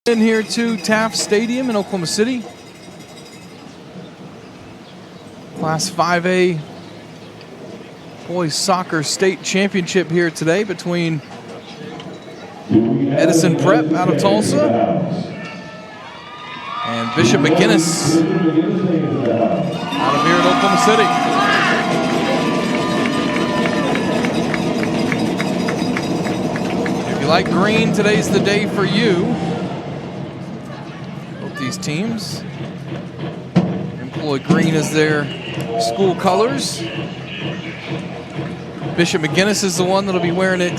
In here to Taft Stadium in Oklahoma City. Class 5A boys soccer state championship here today between Edison Prep out of Tulsa and Bishop McGuinness out of here in Oklahoma City. If you like green, today's the day for you. Both these teams employ green as their school colors. Bishop McGuinness is the one that'll be wearing it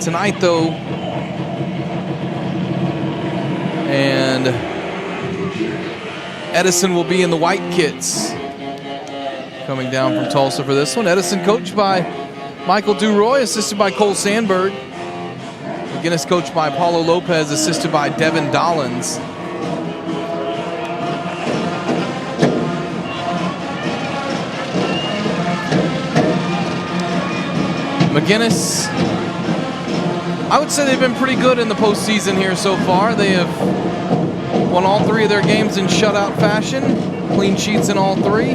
tonight, though. And Edison will be in the white kits coming down from Tulsa for this one. Edison coached by Michael DuRoy, assisted by Cole Sandberg. McGuinness coached by Paulo Lopez, assisted by Devin Dollins. McGuinness, I would say they've been pretty good in the postseason here so far. They have won all three of their games in shutout fashion, clean sheets in all three.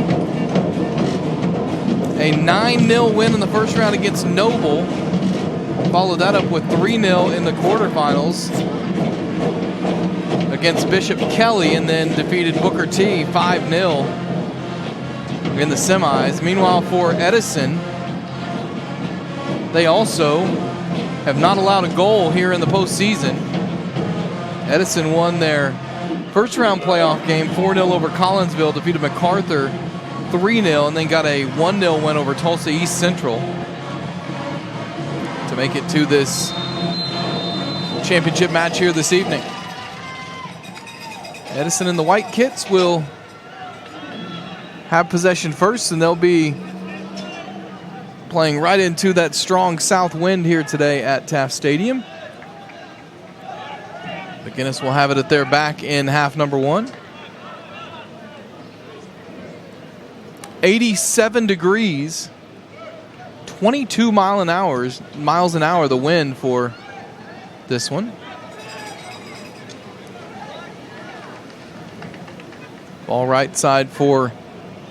A 9-0 win in the first round against Noble. Followed that up with 3-0 in the quarterfinals against Bishop Kelly, and then defeated Booker T 5-0 in the semis. Meanwhile, for Edison, they also have not allowed a goal here in the postseason. Edison won their first round playoff game 4-0 over Collinsville, defeated MacArthur 3-0, and then got a 1-0 win over Tulsa East Central to make it to this championship match here this evening. Edison in the white kits will have possession first, and they'll be playing right into that strong south wind here today at Taft Stadium. McGuinness will have it at their back in half number one. 87 degrees, 22 miles an hour the wind for this one. Ball right side for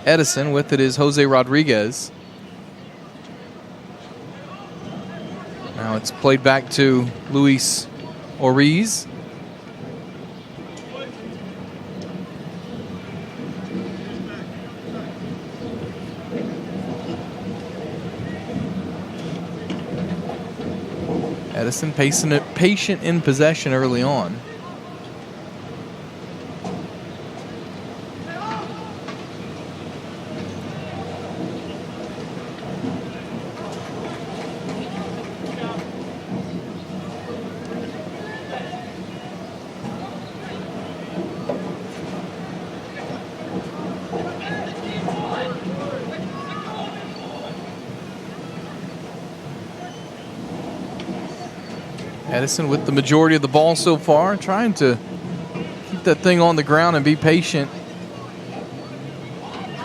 Edison. With it is Jose Rodriguez. Now it's played back to Luis Oriz. Edison patient in possession early on. Edison with the majority of the ball so far, trying to keep that thing on the ground and be patient.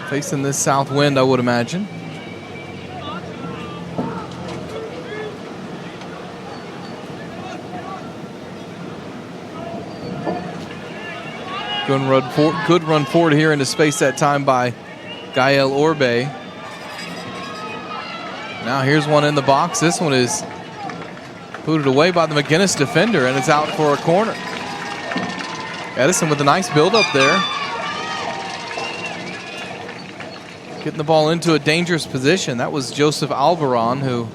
Facing this south wind, I would imagine. Good run forward here into space that time by Gael Orbe. Now here's one in the box. This one is booted away by the McGuinness defender, and it's out for a corner. Edison with a nice build-up there. Getting the ball into a dangerous position. That was Joseph Alvaron, who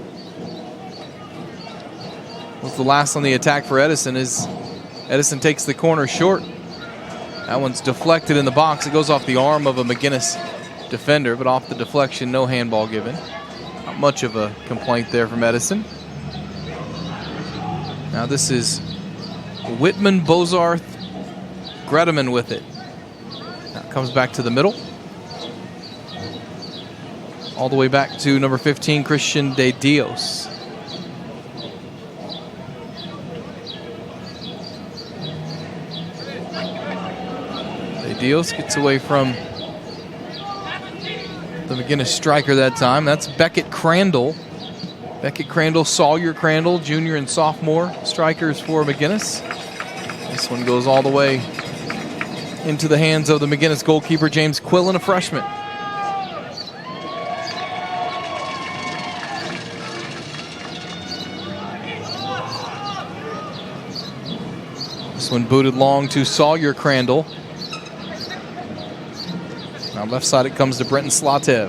was the last on the attack for Edison, as Edison takes the corner short. That one's deflected in the box. It goes off the arm of a McGuinness defender, but off the deflection, no handball given. Not much of a complaint there from Edison. Now this is Whitman, Bozarth, Gredeman with it. Now it comes back to the middle. All the way back to number 15, Christian De Dios. De Dios gets away from the McGuinness striker that time. That's Beckett Crandall. Beckett Crandall, Sawyer Crandall, junior and sophomore strikers for McGuinness. They This one goes all the way into the hands of the McGuinness goalkeeper, James Quillen, a freshman. This one booted long to Sawyer Crandall. Now left side it comes to Brenton Slatev.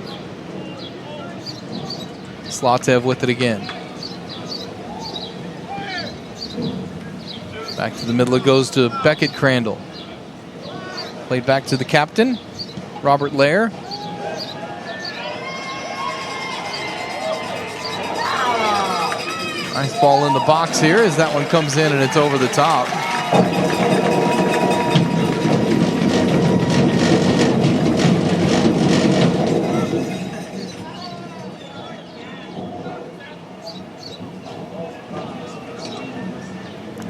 Slatev with it again. Back to the middle it goes to Beckett Crandall. Played back to the captain, Robert Lair. Nice ball in the box here as that one comes in and it's over the top.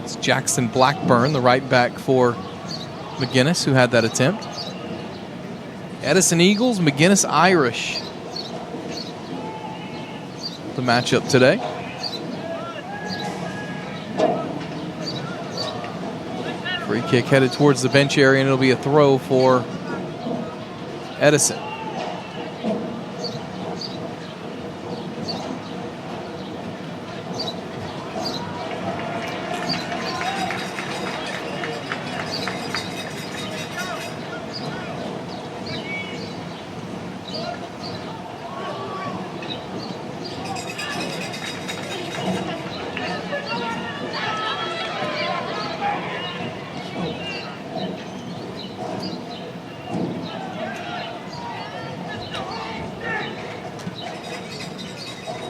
It's Jackson Blackburn, the right back for McGuinness, who had that attempt. Edison Eagles, McGuinness Irish. The matchup today. Free kick headed towards the bench area, and it'll be a throw for Edison.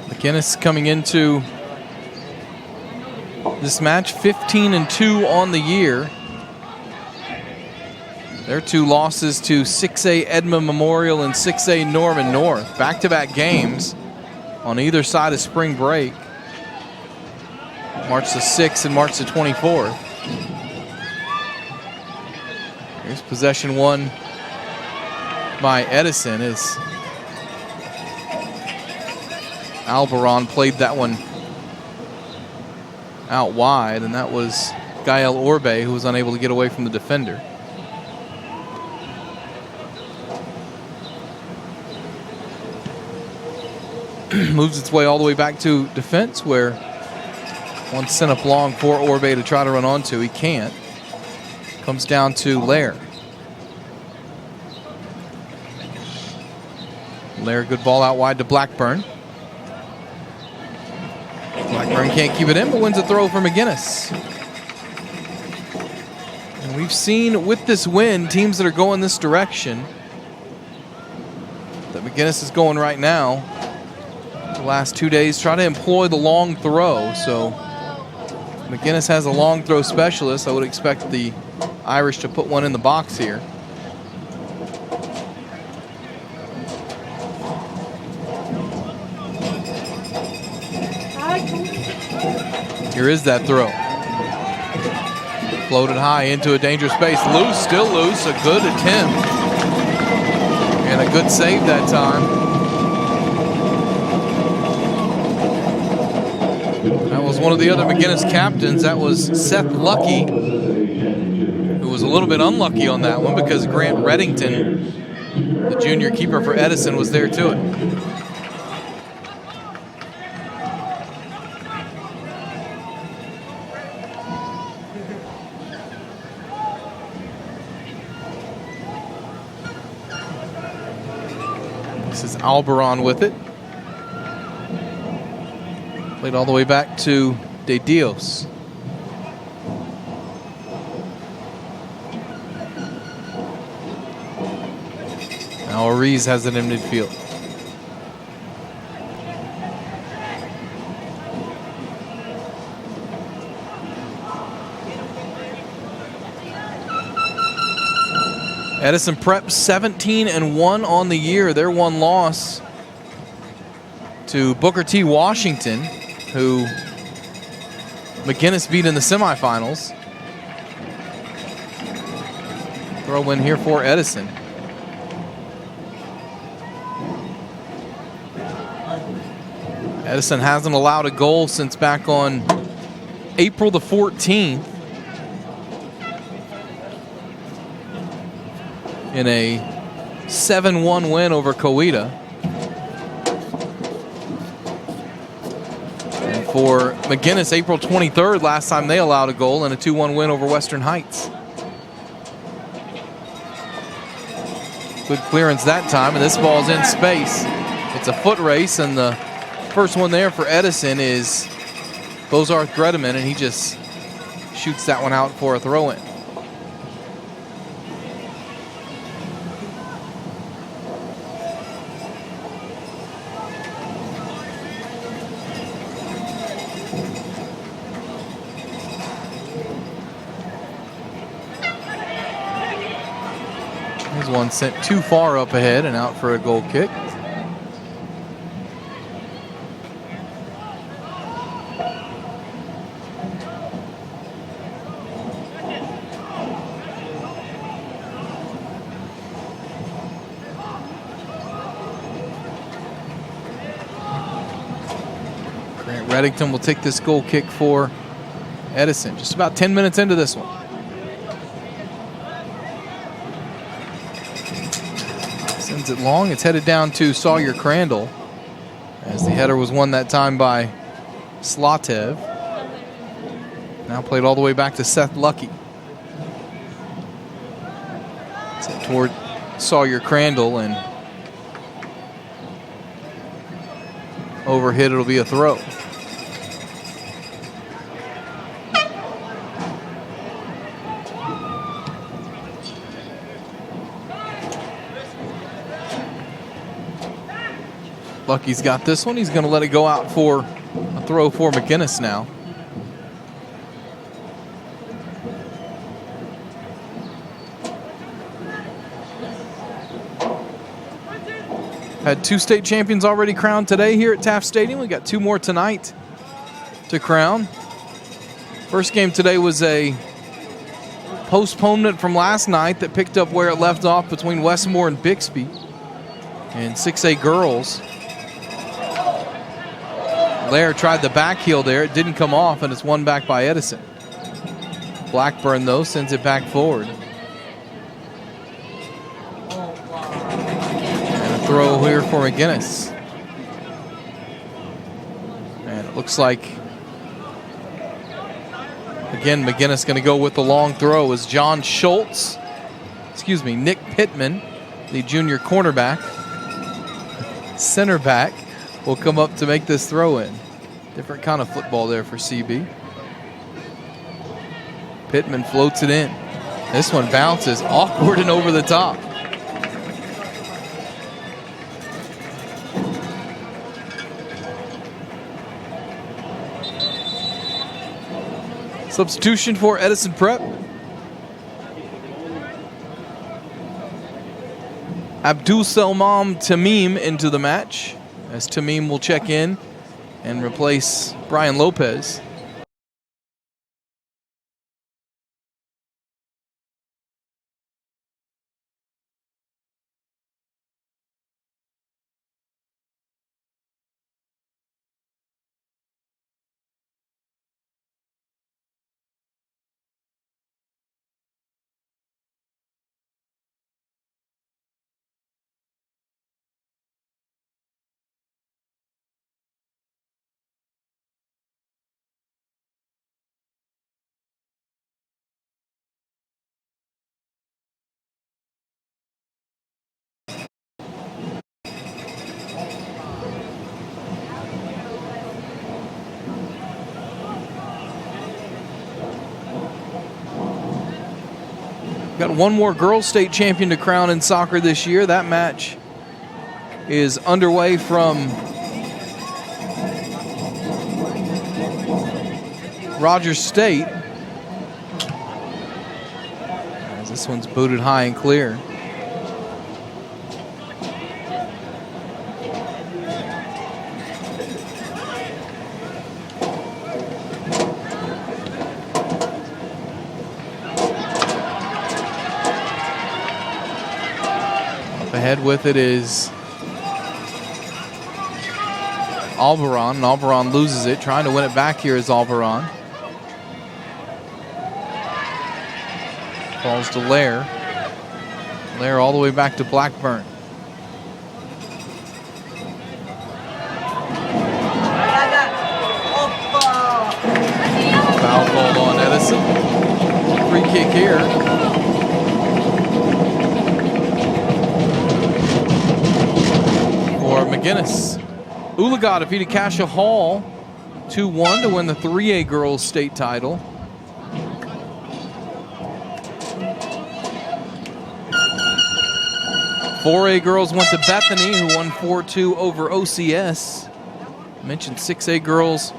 McGuinness coming into this match 15-2 on the year. Their two losses to 6A Edmond Memorial and 6A Norman North. Back-to-back games on either side of spring break. March the 6th and March the 24th. Here's possession one by Edison as Albaron played that one out wide, and that was Gael Orbe who was unable to get away from the defender. Moves its way all the way back to defense, where one sent up long for Orbe to try to run onto. He can't. Comes down to Lair. Lair, good ball out wide to Blackburn. Blackburn can't keep it in, but wins a throw for McGuinness. And we've seen with this win, teams that are going this direction, that McGuinness is going right now. The last 2 days, try to employ the long throw. So McGuinness has a long throw specialist. I would expect the Irish to put one in the box here. Here is that throw. Floated high into a dangerous space. Loose, still loose. A good attempt. And a good save that time. That was one of the other McGuinness captains. That was Seth Lucky, who was a little bit unlucky on that one because Grant Reddington, the junior keeper for Edison, was there to it. This is Albaron with it. Played all the way back to De Dios. Now Ariz has it in midfield. Edison Prep 17-1 on the year. Their one loss to Booker T. Washington, who McGuinness beat in the semifinals. Throw in here for Edison. Edison hasn't allowed a goal since back on April the 14th. in a 7-1 win over Coweta. And for McGuinness, April 23rd, last time they allowed a goal, and a 2-1 win over Western Heights. Good clearance that time, and this ball's in space. It's a foot race, and the first one there for Edison is Bozarth Gredeman, and he just shoots that one out for a throw-in. Here's one sent too far up ahead and out for a goal kick. Reddington will take this goal kick for Edison. Just about 10 minutes into this one. Sends it long. It's headed down to Sawyer Crandall, as the header was won that time by Slatev. Now played all the way back to Seth Lucky. Sent toward Sawyer Crandall, and overhit. It'll be a throw. Lucky's got this one. He's going to let it go out for a throw for McGuinness now. Had 2 state champions already crowned today here at Taft Stadium. We got 2 more tonight to crown. First game today was a postponement from last night that picked up where it left off between Westmore and Bixby in 6A girls. Lair tried the back heel there. It didn't come off, and it's won back by Edison. Blackburn, though, sends it back forward. And a throw here for McGuinness. And it looks like, again, McGuinness going to go with the long throw as Nick Pitman, the junior cornerback, center back, will come up to make this throw in. Different kind of football there for CB. Pitman floats it in. This one bounces awkward and over the top. Substitution for Edison Prep. Abdul Selmam Tamim into the match, as Tamim will check in and replace Brian Lopez. Got one more girls state champion to crown in soccer this year. That match is underway from Rogers State. As this one's booted high and clear. Ahead with it is Alvaron, and Alvaron loses it. Trying to win it back here is Alvaron. Falls to Lair. there all the way back to Blackburn. Foul called on Edison. Free kick here. For McGuinness. Oologah defeated Cassia Hall 2-1 to win the 3A girls state title. Four A girls went to Bethany, who won 4-2 over OCS. I mentioned 6A girls,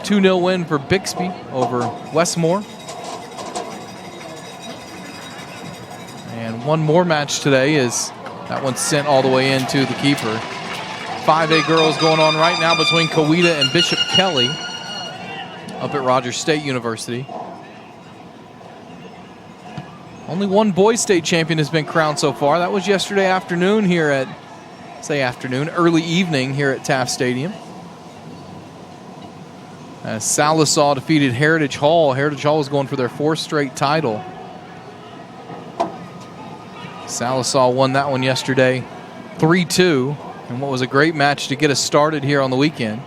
2-0 win for Bixby over Westmore. And one more match today is that one's sent all the way into the keeper. 5A girls going on right now between Coweta and Bishop Kelly up at Rogers State University. Only one boys state champion has been crowned so far. That was yesterday afternoon here at, early evening here at Taft Stadium. As Sallisaw defeated Heritage Hall. Heritage Hall was going for their 4th straight title. Sallisaw won that one yesterday 3-2. And what was a great match to get us started here on the weekend.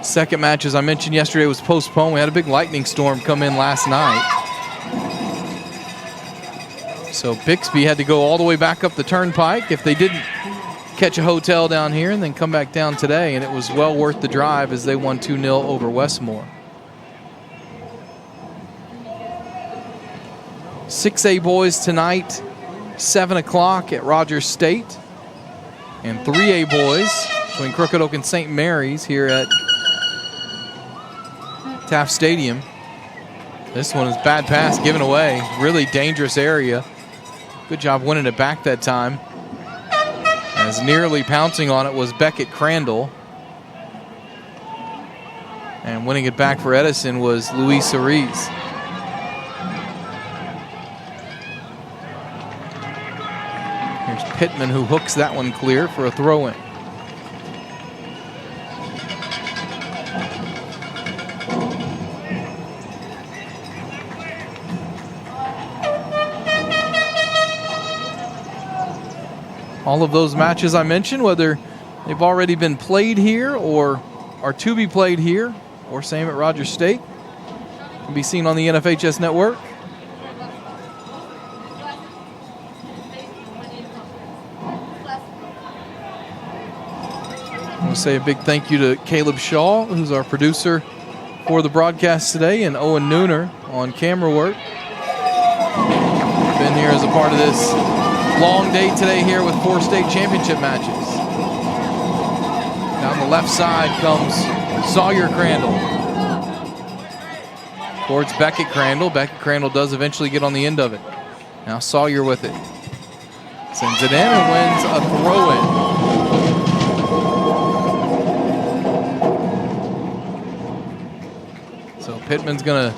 Second match, as I mentioned yesterday, was postponed. We had a big lightning storm come in last night. So Bixby had to go all the way back up the turnpike if they didn't catch a hotel down here and then come back down today. And it was well worth the drive as they won 2-0 over Westmore. 6A boys tonight, 7 o'clock at Rogers State. And 3A boys between Crooked Oak and St. Mary's here at Taft Stadium. This one is bad pass given away. Really dangerous area. Good job winning it back that time. As nearly pouncing on it was Beckett Crandall. And winning it back for Edison was Luis Cerise. Here's Pitman, who hooks that one clear for a throw-in. All of those matches I mentioned, whether they've already been played here or are to be played here, or same at Rogers State, can be seen on the NFHS network. I want to say a big thank you to Caleb Shaw, who's our producer for the broadcast today, and Owen Nooner on camera work. Been here as a part of this long day today here with 4 state championship matches. Down the left side comes Sawyer Crandall. Towards Beckett Crandall. Beckett Crandall does eventually get on the end of it. Now Sawyer with it. Sends it in and wins a throw-in. So Pittman's going to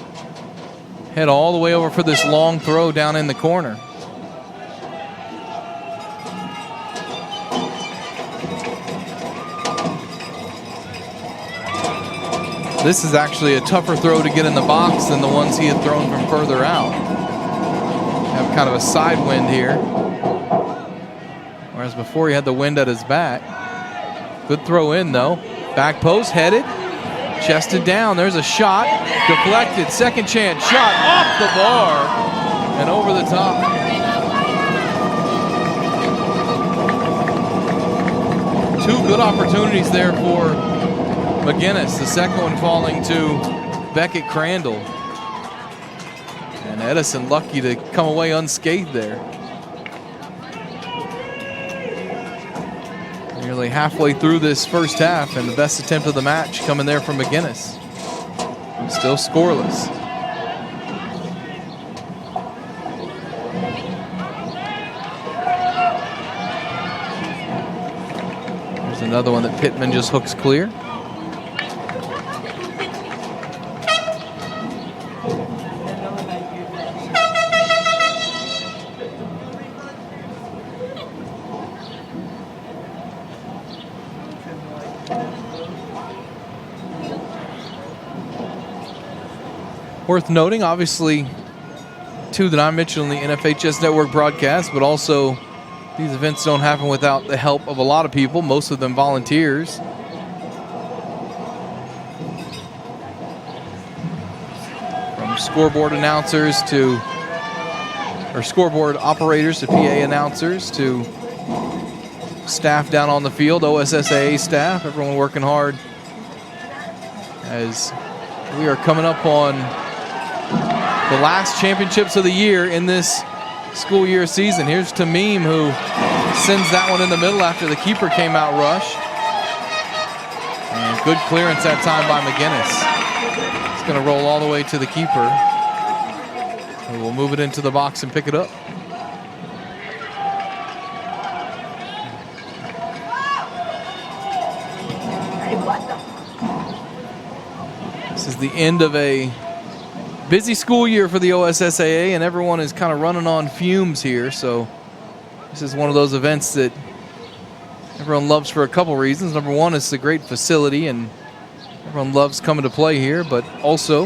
head all the way over for this long throw down in the corner. This is actually a tougher throw to get in the box than the ones he had thrown from further out. Have kind of a side wind here. Whereas before he had the wind at his back. Good throw in though. Back post headed. Chested down. There's a shot. Deflected. Second chance. Shot off the bar and over the top. Two good opportunities there for McGuinness, the second one falling to Beckett Crandall. And Edison lucky to come away unscathed there. Nearly halfway through this first half, and the best attempt of the match coming there from McGuinness. Still scoreless. There's another one that Pittman just hooks clear. Worth noting, obviously, two that I mentioned on the NFHS Network broadcast, but also these events don't happen without the help of a lot of people, most of them volunteers. From scoreboard announcers to, or scoreboard operators to PA announcers to staff down on the field, OSSAA staff, everyone working hard as we are coming up on the last championships of the year in this school year season. Here's Tamim, who sends that one in the middle after the keeper came out rushed. And good clearance that time by McGuinness. It's going to roll all the way to the keeper, who will move it into the box and pick it up. This is the end of a busy school year for the OSSAA, and everyone is kind of running on fumes here. So this is one of those events that everyone loves for a couple reasons. Number one, it's a great facility, and everyone loves coming to play here, but also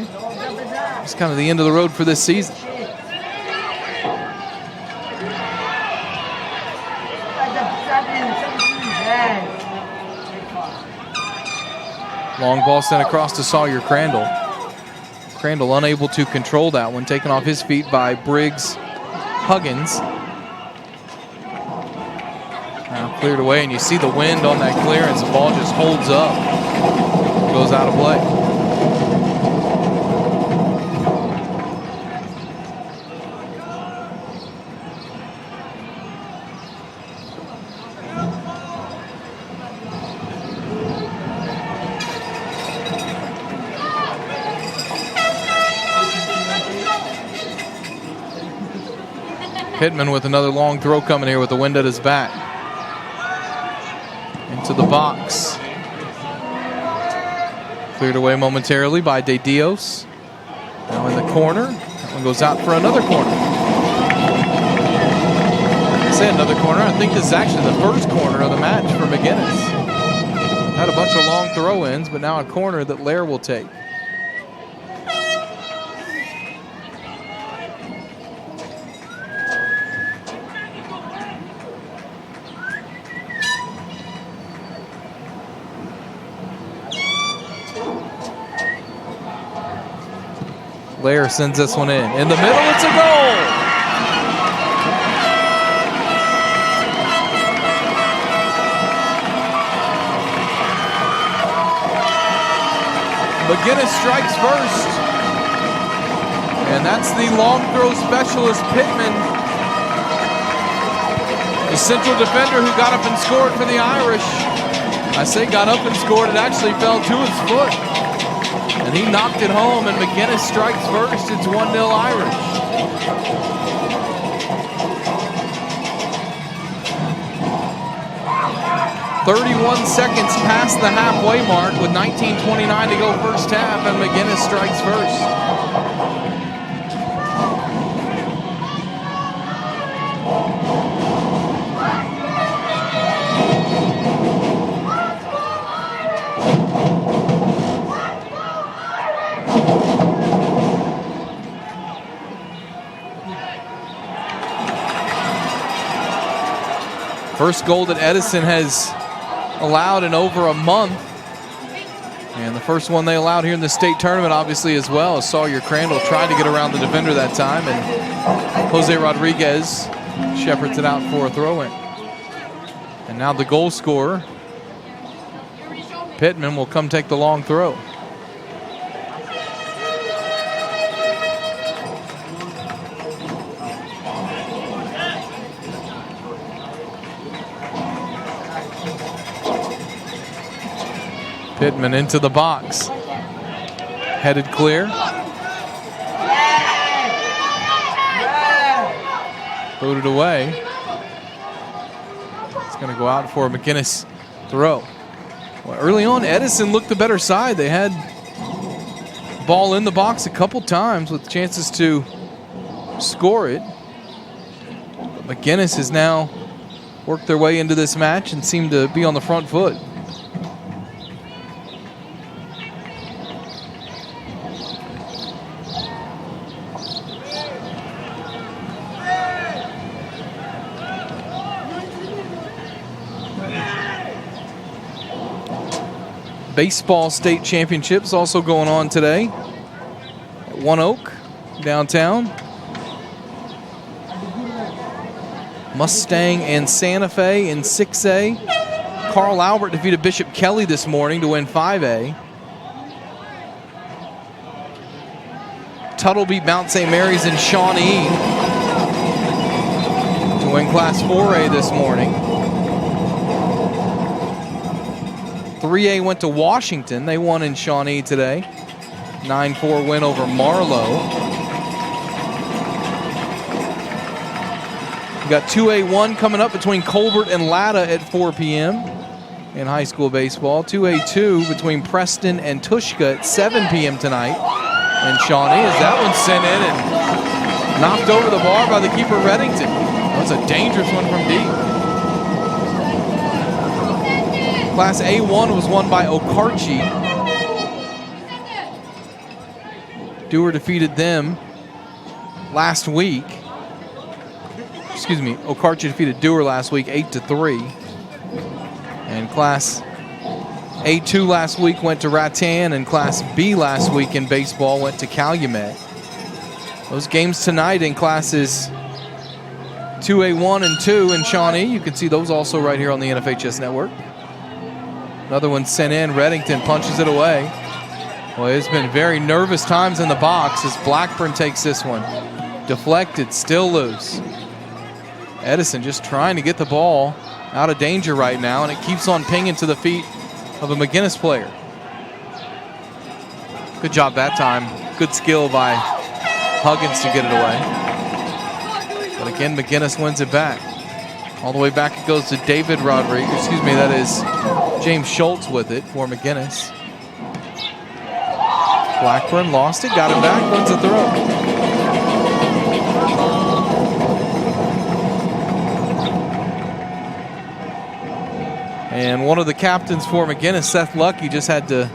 it's kind of the end of the road for this season. Long ball sent across to Sawyer Crandall. Crandall unable to control that one, taken off his feet by Briggs Huggins. Now cleared away, and you see the wind on that clearance. The ball just holds up, goes out of play. Pitman with another long throw coming here with the wind at his back. Into the box. Cleared away momentarily by De Dios. Now in the corner. That one goes out for another corner. I say another corner. I think this is actually the first corner of the match for McGuinness. Had a bunch of long throw-ins, but now a corner that Lair will take. Lair sends this one in. In the middle, it's a goal! McGuinness strikes first. And that's the long throw specialist, Pitman. The central defender who got up and scored for the Irish. I say got up and scored, it actually fell to his foot. And he knocked it home, and McGuinness strikes first. It's 1-0 Irish. "31 seconds past the halfway mark with 19:29 to go first half, and McGuinness strikes first. First goal that Edison has allowed in over a month. And the first one they allowed here in the state tournament, obviously, as well. Sawyer Crandall tried to get around the defender that time, and Jose Rodriguez shepherds it out for a throw-in. And now the goal scorer, Pitman, will come take the long throw. Pitman into the box. Headed clear. Booted away. It's going to go out for a McGuinness throw. Well, early on, Edison looked the better side. They had ball in the box a couple times with chances to score it. But McGuinness has now worked their way into this match and seemed to be on the front foot. baseball state championships also going on today at One Oak downtown. Mustang and Santa Fe in 6A. Carl Albert defeated Bishop Kelly this morning to win 5A. Tuttle beat Mount St. Mary's in Shawnee to win Class 4A this morning. 3A went to Washington. They won in Shawnee today. 9-4 win over Marlowe. We got 2A1 coming up between Colbert and Latta at 4 p.m. in high school baseball. 2A2 between Preston and Tushka at 7 p.m. tonight in Shawnee. As that one sent in and knocked over the bar by the keeper, Reddington. That was a dangerous one from deep. Class A1 was won by Okarche. Dewar defeated them last week. Excuse me, Okarche defeated Dewar last week 8-3. And Class A2 last week went to Rattan, and Class B last week in baseball went to Calumet. Those games tonight in Classes 2A1 and 2 in Shawnee. You can see those also right here on the NFHS network. Another one sent in. Reddington punches it away. Well, it's been very nervous times in the box as Blackburn takes this one. Deflected, still loose. Edison just trying to get the ball out of danger right now, and it keeps on pinging to the feet of a McGuinness player. Good job that time. Good skill by Huggins to get it away. But again, McGuinness wins it back. All the way back it goes to David Rodriguez. Excuse me, that is James Schultz with it for McGuinness. Blackburn lost it, got it back, wins the throw. And one of the captains for McGuinness, Seth Lucky, just had to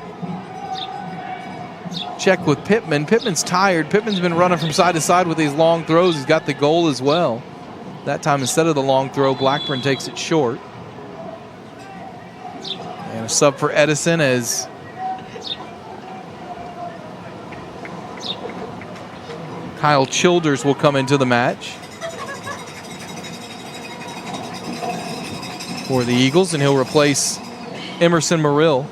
check with Pitman. Pitman's tired. Pitman's been running from side to side with these long throws. He's got the goal as well. That time, instead of the long throw, Blackburn takes it short. And a sub for Edison as Kyle Childers will come into the match for the Eagles, and he'll replace Emerson Murill.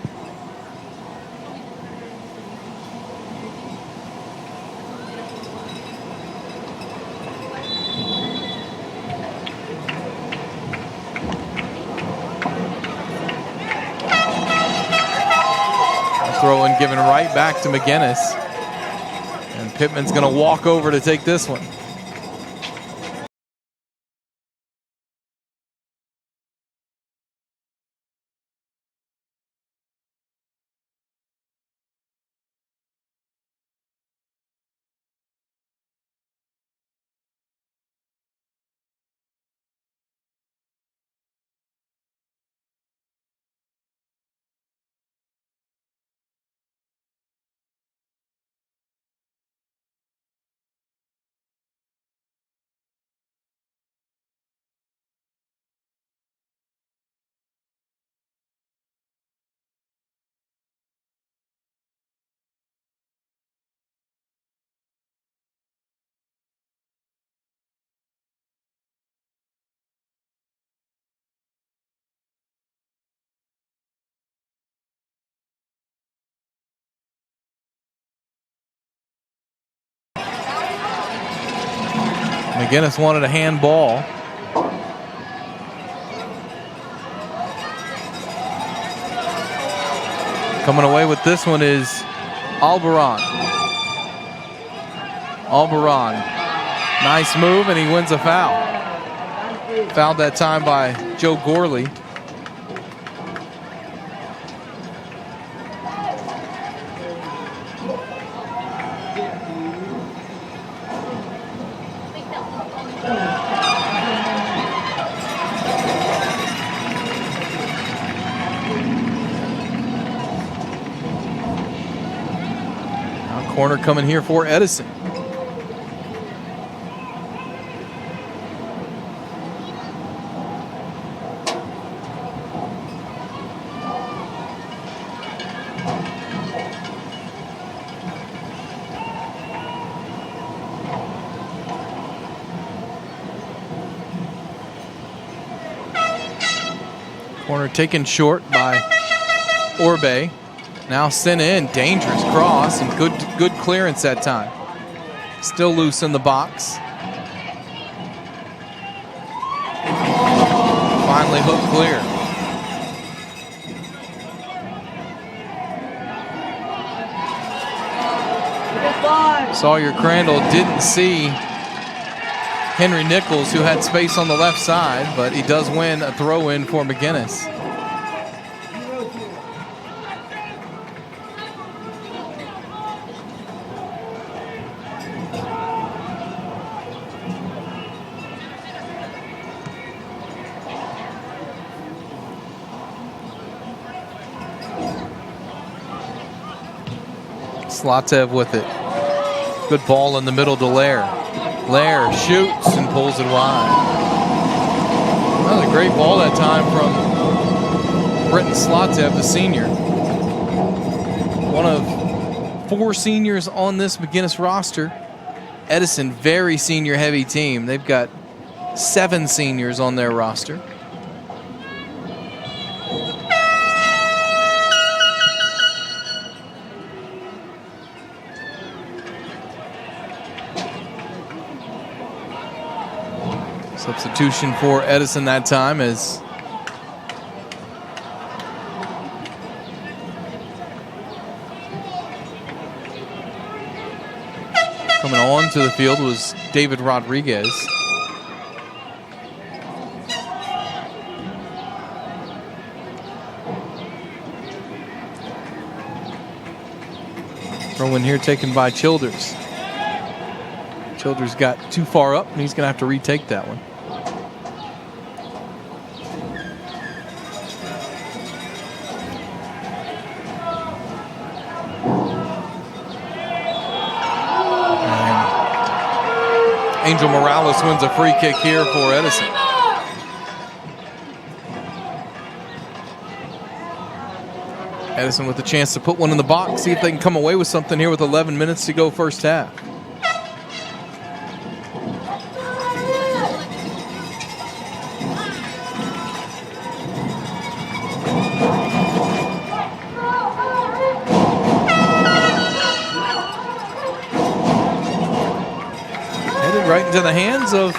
Throw in given right back to McGuinness. And Pittman's going to walk over to take this one. McGuinness wanted a handball. Coming away with this one is Albaran. Albaran. Nice move, and he wins a foul. Fouled that time by Joe Gorley. Corner coming here for Edison. Corner taken short by Orbe. Now sent in, dangerous cross, and good clearance that time. Still loose in the box. Finally hooked clear. Sawyer Crandall didn't see Henry Nichols, who had space on the left side, but he does win a throw-in for McGuinness. Slatev with it. Good ball in the middle to Lair. Lair shoots and pulls it wide. That was a great ball that time from Britton Slatev, the senior. One of 4 seniors on this McGuinness roster. Edison, very senior heavy team. They've got 7 seniors on their roster. Substitution for Edison that time as coming on to the field was David Rodriguez. Throw in here taken by Childers. Childers got too far up and he's going to have to retake that one. Angel Morales wins a free kick here for Edison. Edison with the chance to put one in the box, see if they can come away with something here with 11 minutes to go first half. Right into the hands of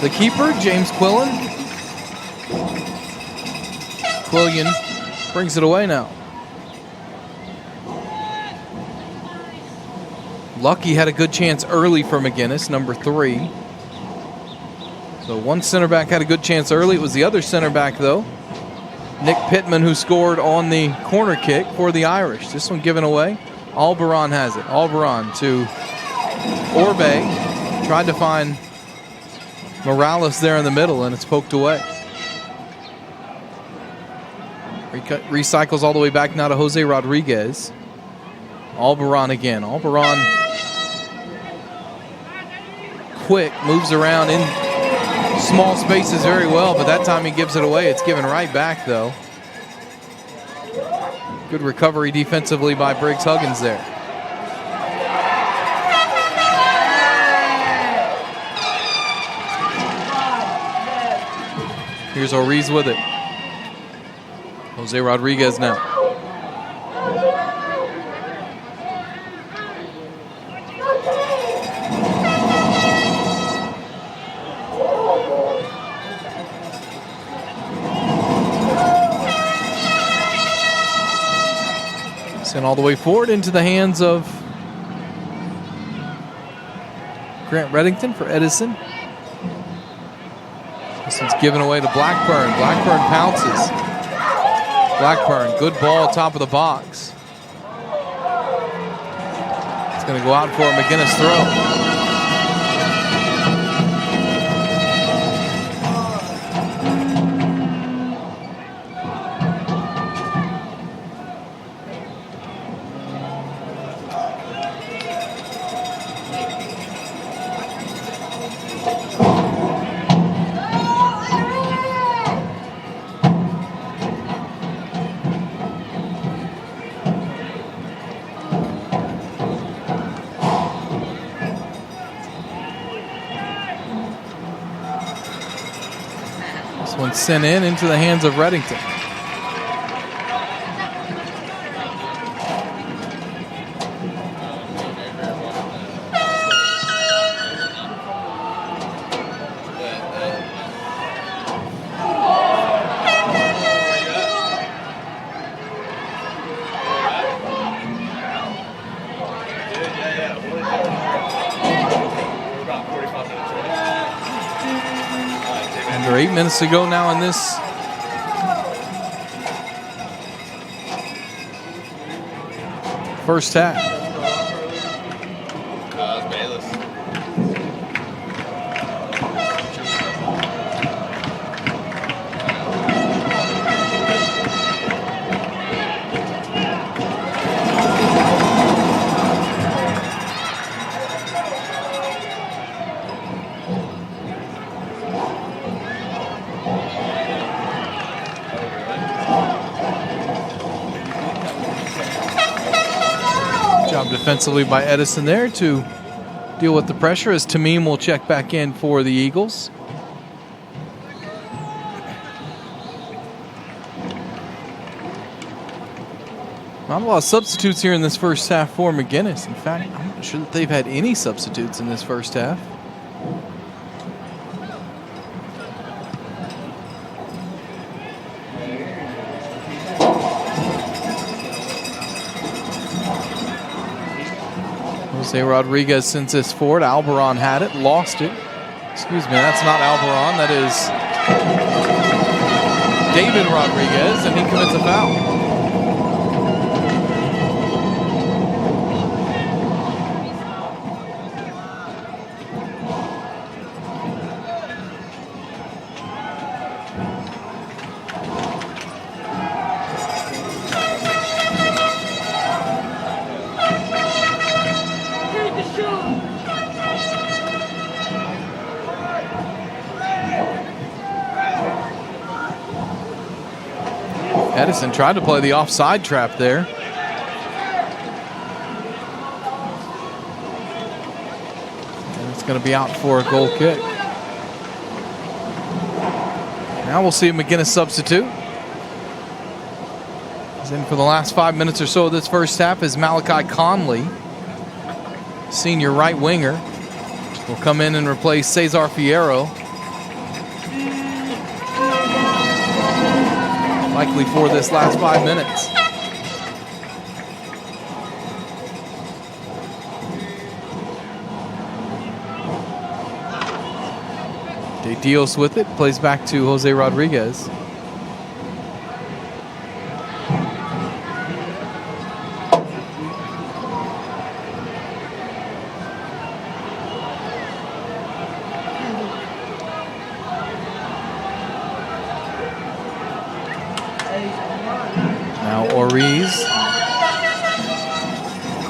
the keeper, James Quillen. Quillian brings it away now. Lucky had a good chance early for McGuinness, number 3. So one center back had a good chance early. It was the other center back, though, Nick Pitman, who scored on the corner kick for the Irish. This one given away. Albaran has it. Albaran to Orbe, tried to find Morales there in the middle, and it's poked away. Recycles all the way back now to Jose Rodriguez. Albaran again. Albaran quick, moves around in small spaces very well, but that time he gives it away. It's given right back, though. Good recovery defensively by Briggs Huggins there. Here's Oriz with it. Jose Rodriguez now. Sent all the way forward into the hands of Grant Reddington for Edison. This one's given away to Blackburn. Blackburn pounces. Blackburn, good ball, top of the box. It's going to go out for a McGuinness throw. one sent into the hands of Reddington. Under 8 minutes to go now in this first half. Defensively by Edison there to deal with the pressure as Tamim will check back in for the Eagles. Not a lot of substitutes here in this first half for McGuinness. In fact, I'm not sure that they've had any substitutes in this first half. Jose Rodriguez sends this forward. Albaron had it, lost it. Excuse me, that's not Albaron. That is David Rodriguez, and he commits a foul. Edison tried to play the offside trap there. And it's going to be out for a goal kick. Now we'll see a McGuinness substitute. He's in for the last 5 minutes or so of this first half is Malachi Conley, senior right winger, will come in and replace Cesar Fierro. Likely for this last 5 minutes. De Dios with it, plays back to Jose Rodriguez.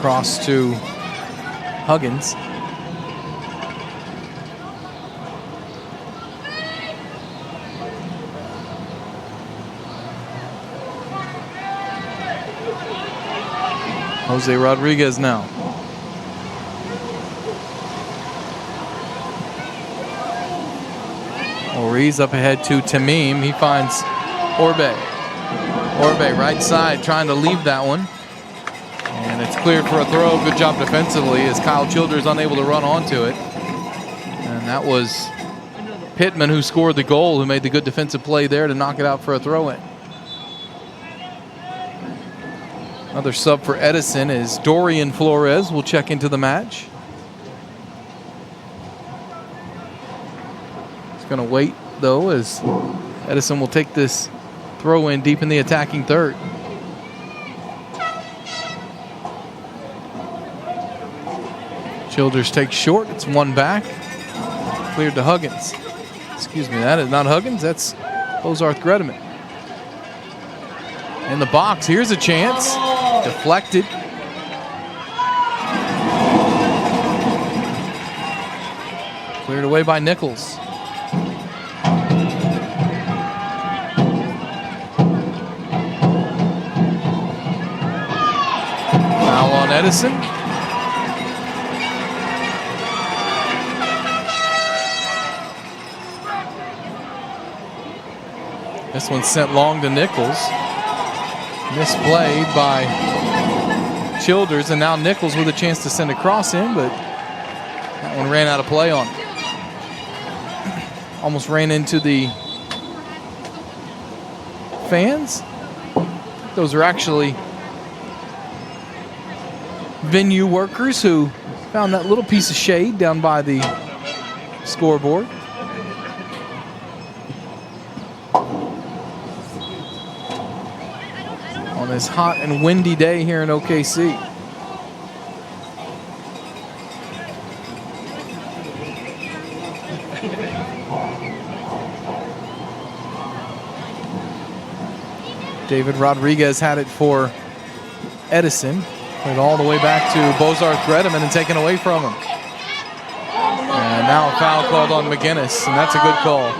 Cross to Huggins. Jose Rodriguez now. Oriz up ahead to Tamim. He finds Orbe. Orbe right side trying to leave that one. And it's cleared for a throw. Good job defensively as Kyle Childers unable to run onto it. And that was Pitman who scored the goal, who made the good defensive play there to knock it out for a throw-in. Another sub for Edison is Dorian Flores will check into the match. He's going to wait, though, as Edison will take this throw-in deep in the attacking third. Childers takes short. It's one back. Cleared to Huggins. Excuse me, that is not Huggins. That's Ozarth Gredeman. In the box, here's a chance. Deflected. Cleared away by Nichols. Foul on Edison. This one's sent long to Nichols. Misplayed by Childers, and now Nichols with a chance to send a cross in, but that one ran out of play on. Almost ran into the fans. Those are actually venue workers who found that little piece of shade down by the scoreboard. On this hot and windy day here in OKC. David Rodriguez had it for Edison. Put it all the way back to Bozarth Redeman and taken away from him. And now a foul called on McGuinness, and that's a good call.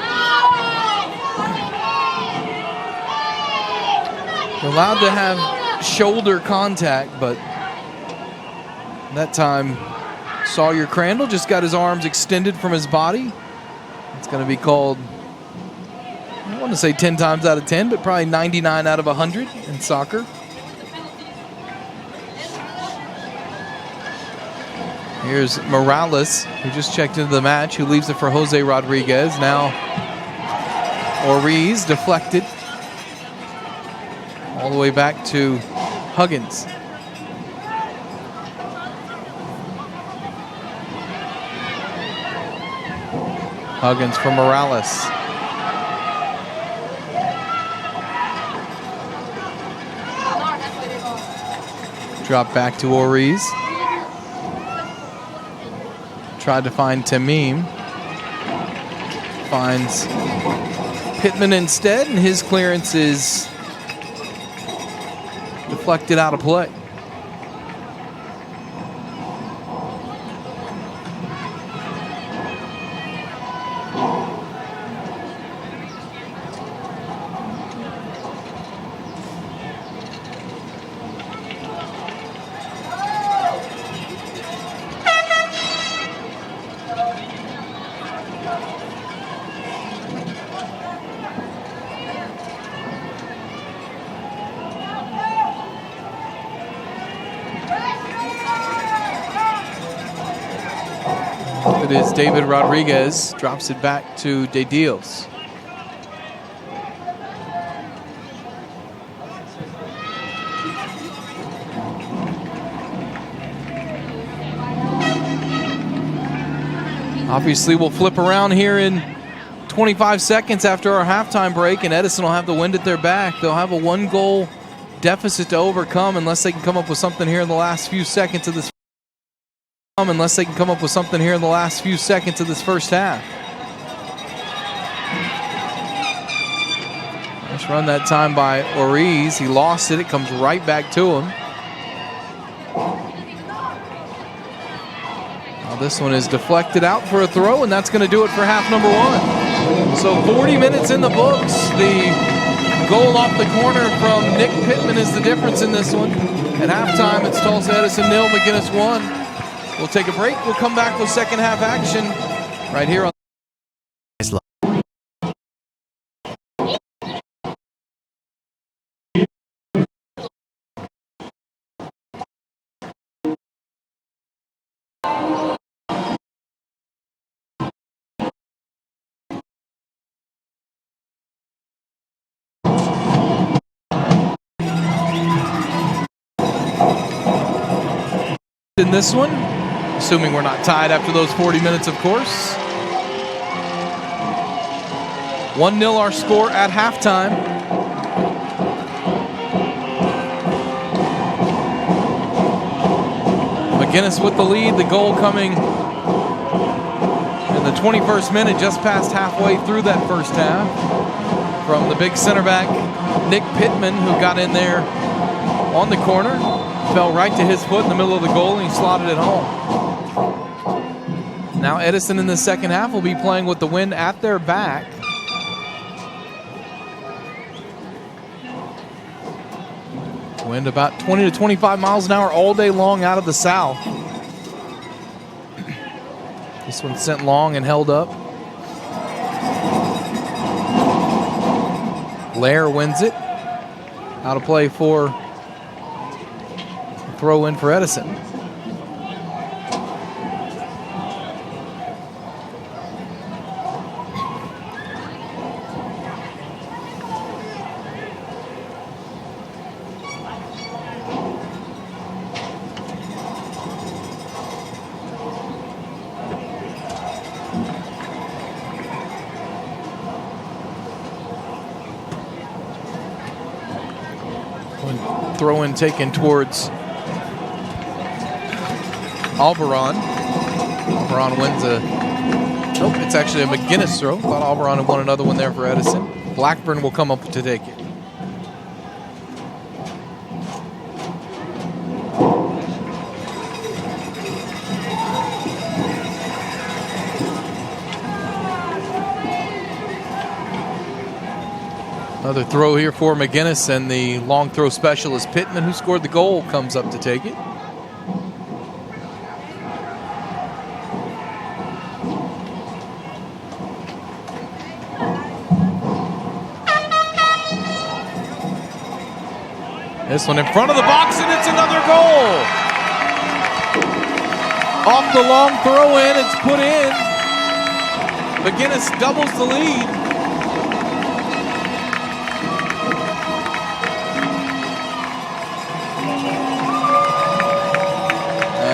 You're allowed to have shoulder contact, but that time Sawyer Crandall just got his arms extended from his body. It's going to be called, I don't want to say 10 times out of 10, but probably 99 out of 100 in soccer. Here's Morales, who just checked into the match, who leaves it for Jose Rodriguez. Now Oriz deflected all the way back to Huggins. Huggins for Morales. Drop back to Oriz. Tried to find Tamim. Finds Pitman instead, and his clearance is deflected out of play. It is David Rodriguez, drops it back to De Dios. Obviously, we'll flip around here in 25 seconds after our halftime break, and Edison will have the wind at their back. They'll have a one-goal deficit to overcome unless they can come up with something here in the last few seconds of this. Unless they can come up with something here in the last few seconds of this first half. Nice run that time by Oriz. He lost it. It comes right back to him. Now this one is deflected out for a throw, and that's going to do it for half number one. So 40 minutes in the books. The goal off the corner from Nick Pitman is the difference in this one. At halftime, it's Tulsa Edison 0, McGuinness 1. We'll take a break. We'll come back with second half action right here on. In this one, assuming we're not tied after those 40 minutes, of course. 1-0 our score at halftime. McGuinness with the lead, the goal coming in the 21st minute, just past halfway through that first half, from the big center back, Nick Pitman, who got in there on the corner, fell right to his foot in the middle of the goal, and he slotted it home. Now Edison in the second half will be playing with the wind at their back. Wind about 20 to 25 miles an hour all day long out of the south. This one sent long and held up. Lair wins it. Out of play for a throw in for Edison. Throw in taken towards Alberon. Alberon wins a. Nope, it's actually a McGuinness throw. Thought Alberon had won another one there for Edison. Blackburn will come up to take it. Another throw here for McGuinness, and the long throw specialist Pitman, who scored the goal, comes up to take it. This one in front of the box, and it's another goal. Off the long throw in, it's put in. McGuinness doubles the lead.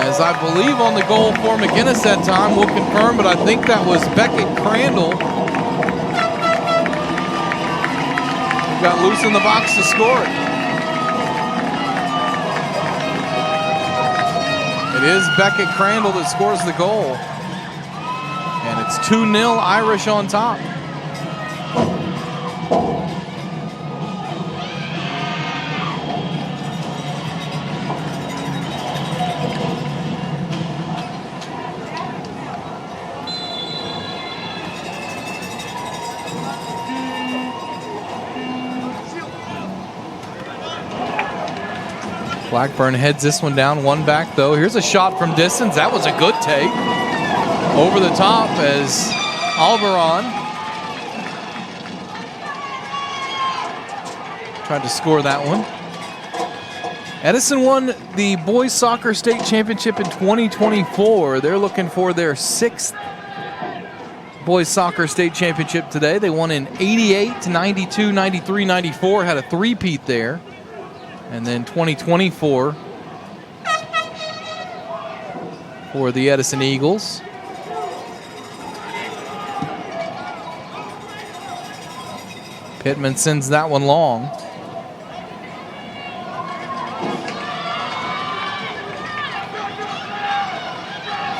As I believe on the goal for McGuinness that time, we'll confirm, but I think that was Beckett Crandall. He got loose in the box to score it. It is Beckett Crandall that scores the goal. And it's 2-0 Irish on top. Blackburn heads this one down, one back though. Here's a shot from distance. That was a good take. Over the top as Alberon tried to score that one. Edison won the boys soccer state championship in 2024. They're looking for their 6th boys soccer state championship today. They won in 88, 92, 93, 94, had a three-peat there. And then 2024 for the Edison Eagles. Pitman sends that one long.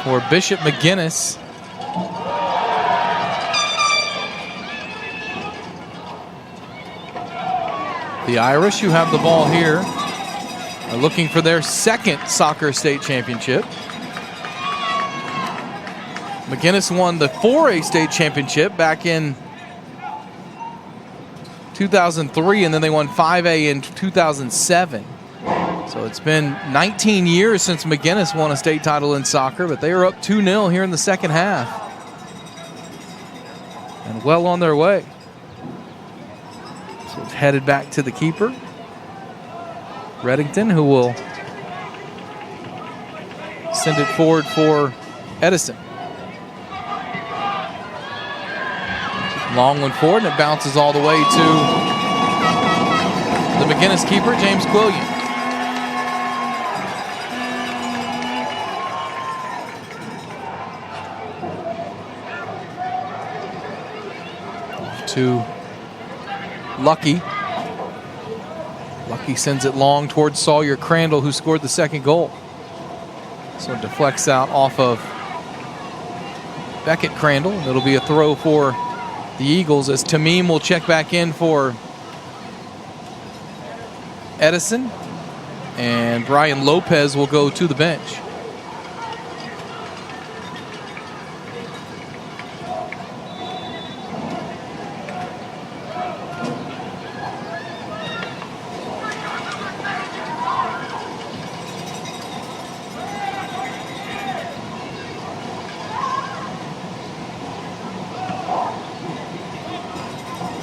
For Bishop McGuinness. The Irish, who have the ball here, are looking for their 2nd soccer state championship. McGuinness won the 4A state championship back in 2003, and then they won 5A in 2007. So it's been 19 years since McGuinness won a state title in soccer, but they are up 2-0 here in the second half. And well on their way. So it's headed back to the keeper, Reddington, who will send it forward for Edison. Long one forward, and it bounces all the way to the McGuinness keeper, James Quillian. To Lucky. Lucky sends it long towards Sawyer Crandall, who scored the 2nd goal. So it deflects out off of Beckett Crandall. It'll be a throw for the Eagles as Tamim will check back in for Edison, and Brian Lopez will go to the bench.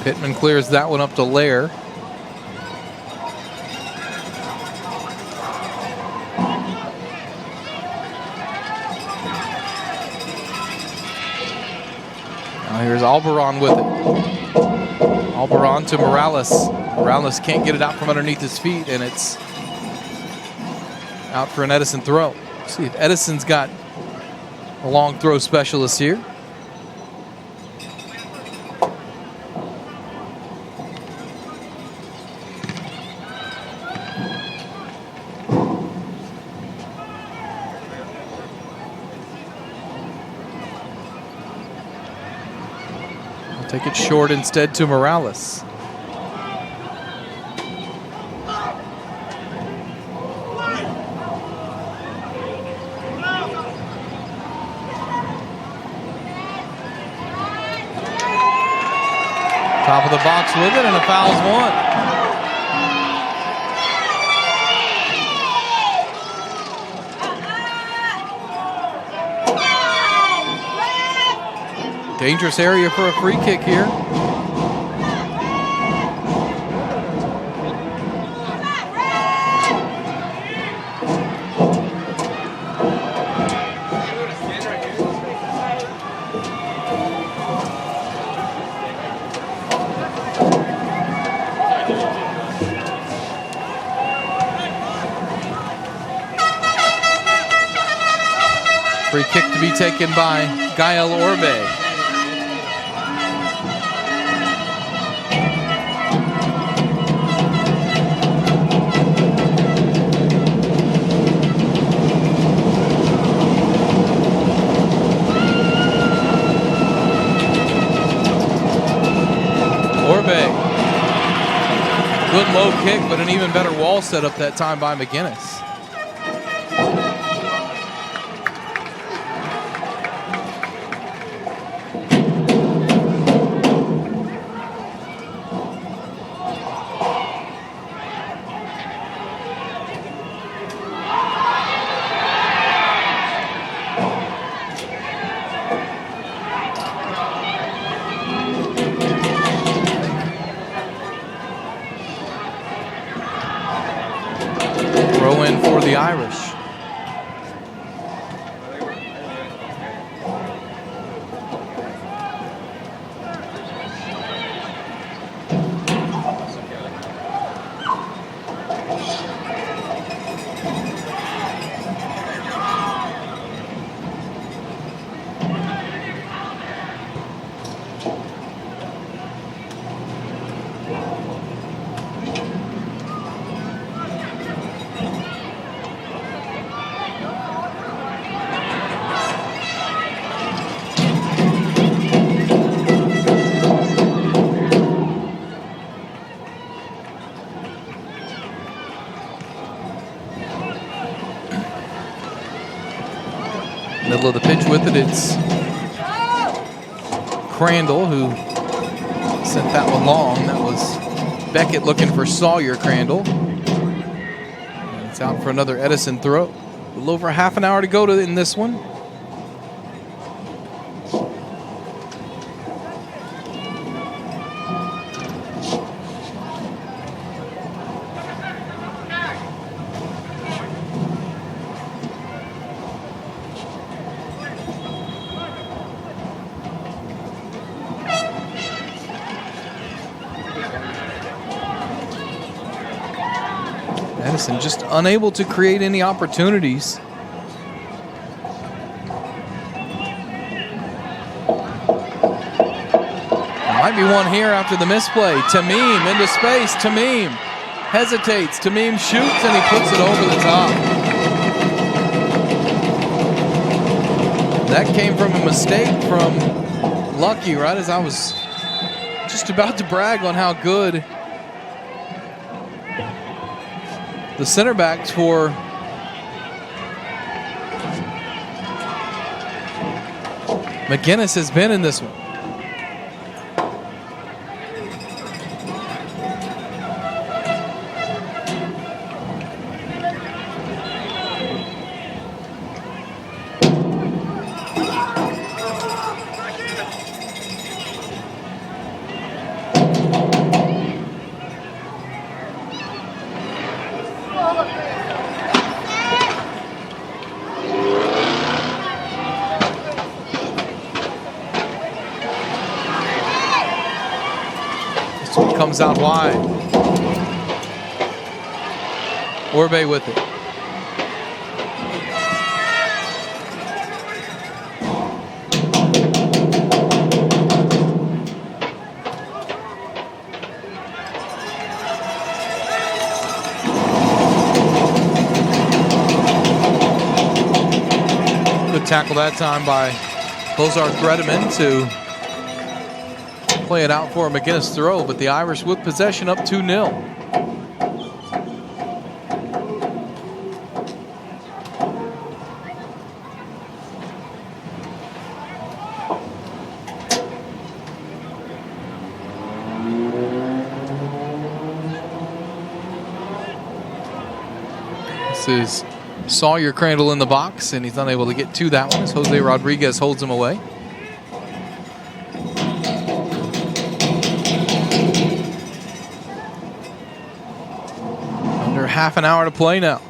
Pitman clears that one up to Lair. Now here's Albaron with it. Albaron to Morales. Morales can't get it out from underneath his feet, and it's out for an Edison throw. Let's see if Edison's got a long throw specialist here. I'll take it short instead to Morales. Top of the box with it, and a foul's won. Dangerous area for a free kick here. Free kick to be taken by Gael Orbe. Orbe. Good low kick, but an even better wall set up that time by McGuinness. Throw in for the Irish. Middle of the pitch with it, it's Crandall who sent that one long. That was Beckett looking for Sawyer Crandall. And it's out for another Edison throw. A little over half an hour to go in this one. Edison just unable to create any opportunities. There might be one here after the misplay. Tamim into space. Tamim hesitates. Tamim shoots and he puts it over the top. That came from a mistake from Lucky, right as I was just about to brag on how good the center backs for McGuinness has been in this one. comes out wide. Orbe with it. Good tackle that time by Bozarth Gredeman to play it out for a McGuinness throw, but the Irish with possession up 2-0. This is Sawyer Crandall in the box, and he's unable to get to that one as Jose Rodriguez holds him away. Under half an hour to play now.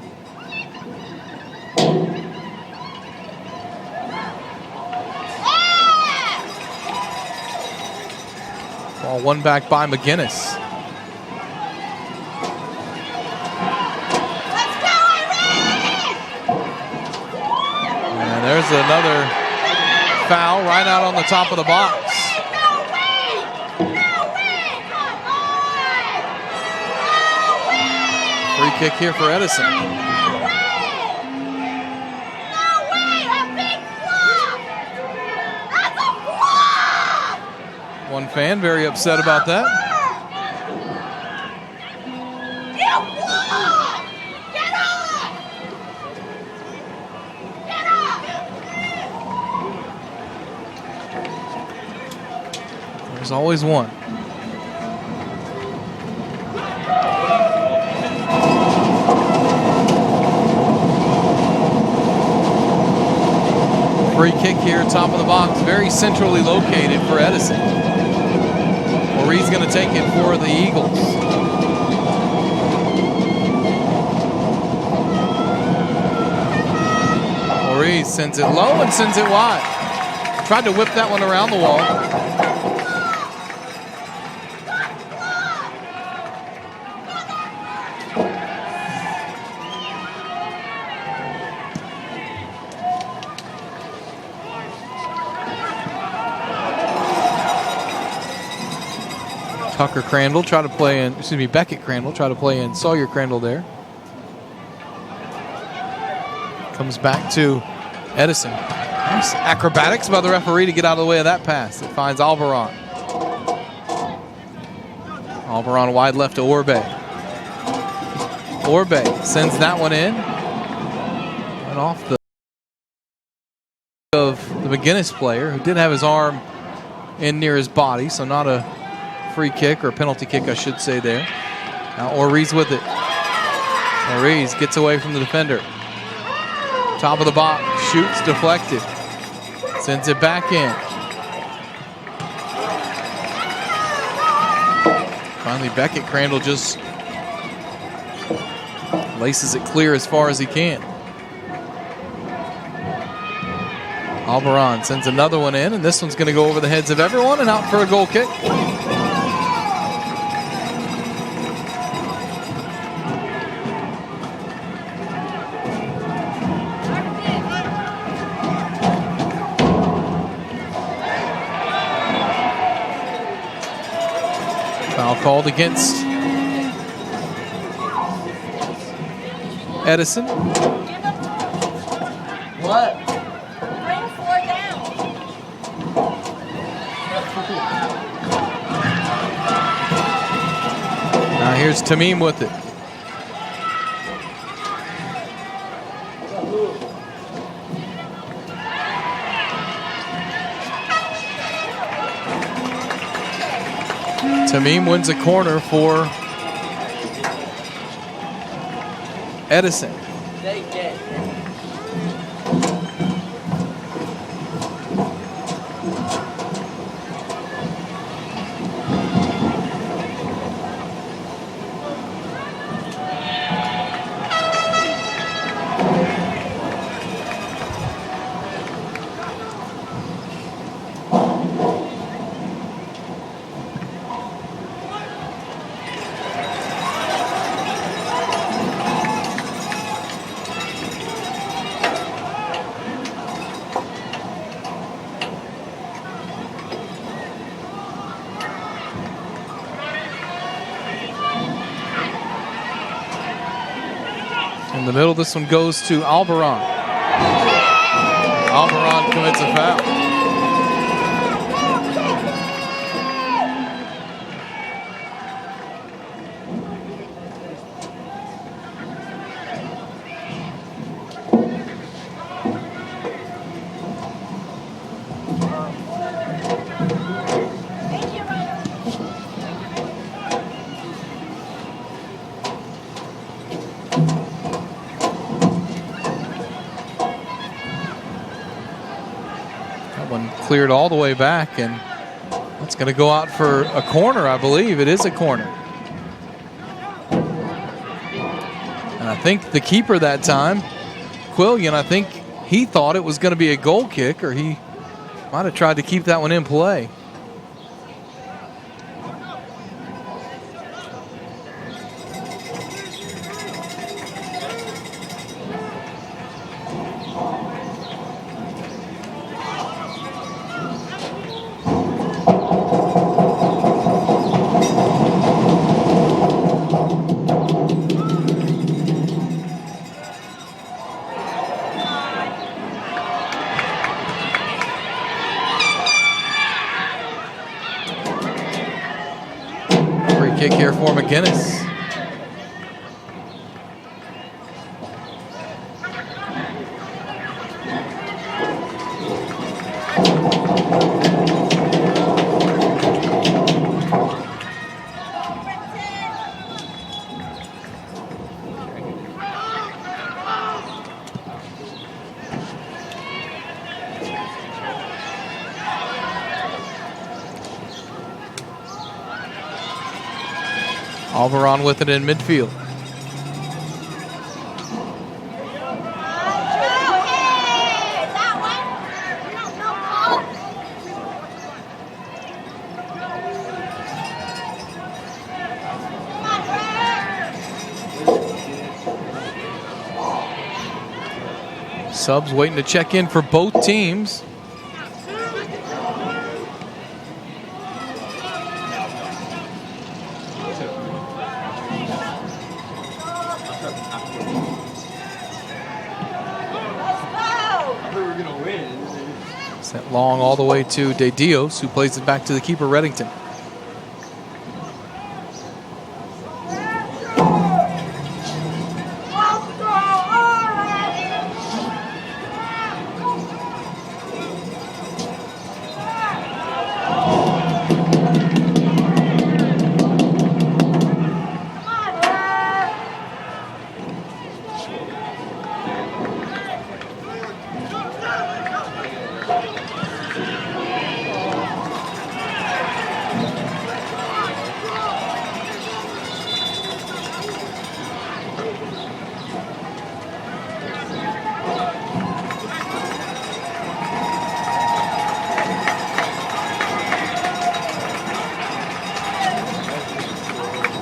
Ball won back by McGuinness. There's another foul right out on the top of the box. Free kick here for Edison. One fan very upset about that. There's always one. Free kick here, top of the box, very centrally located for Edison. Ori's going to take it for the Eagles. Ori sends it low and sends it wide. Tried to whip that one around the wall. Tucker Crandall try to play in, Beckett Crandall try to play in Sawyer Crandall there. Comes back to Edison. Nice acrobatics by the referee to get out of the way of that pass. It finds Alvaron. Alvaron wide left to Orbe. Orbe sends that one in. Went off the of the McGuinness player, who did have his arm in near his body, so not a free kick or penalty kick, I should say there. Now Ori's with it. Ori's gets away from the defender. Top of the box, shoots, deflected. Sends it back in. Finally, Beckett Crandall just laces it clear as far as he can. Alvaron sends another one in, and this one's going to go over the heads of everyone and out for a goal kick. Foul called against Edison. What? Bring 4 down. Now here's Tamim with it. Tamim wins a corner for Edison. In the middle, this one goes to Albaran. Albaran commits a foul. Cleared all the way back, and that's going to go out for a corner, I believe. It is a corner. And I think the keeper that time, Quillian, I think he thought it was going to be a goal kick, or he might have tried to keep that one in play. Kick here for McGuinness. Alvaron with it in midfield. Subs waiting to check in for both teams. Sent long all the way to De Dios, who plays it back to the keeper, Reddington.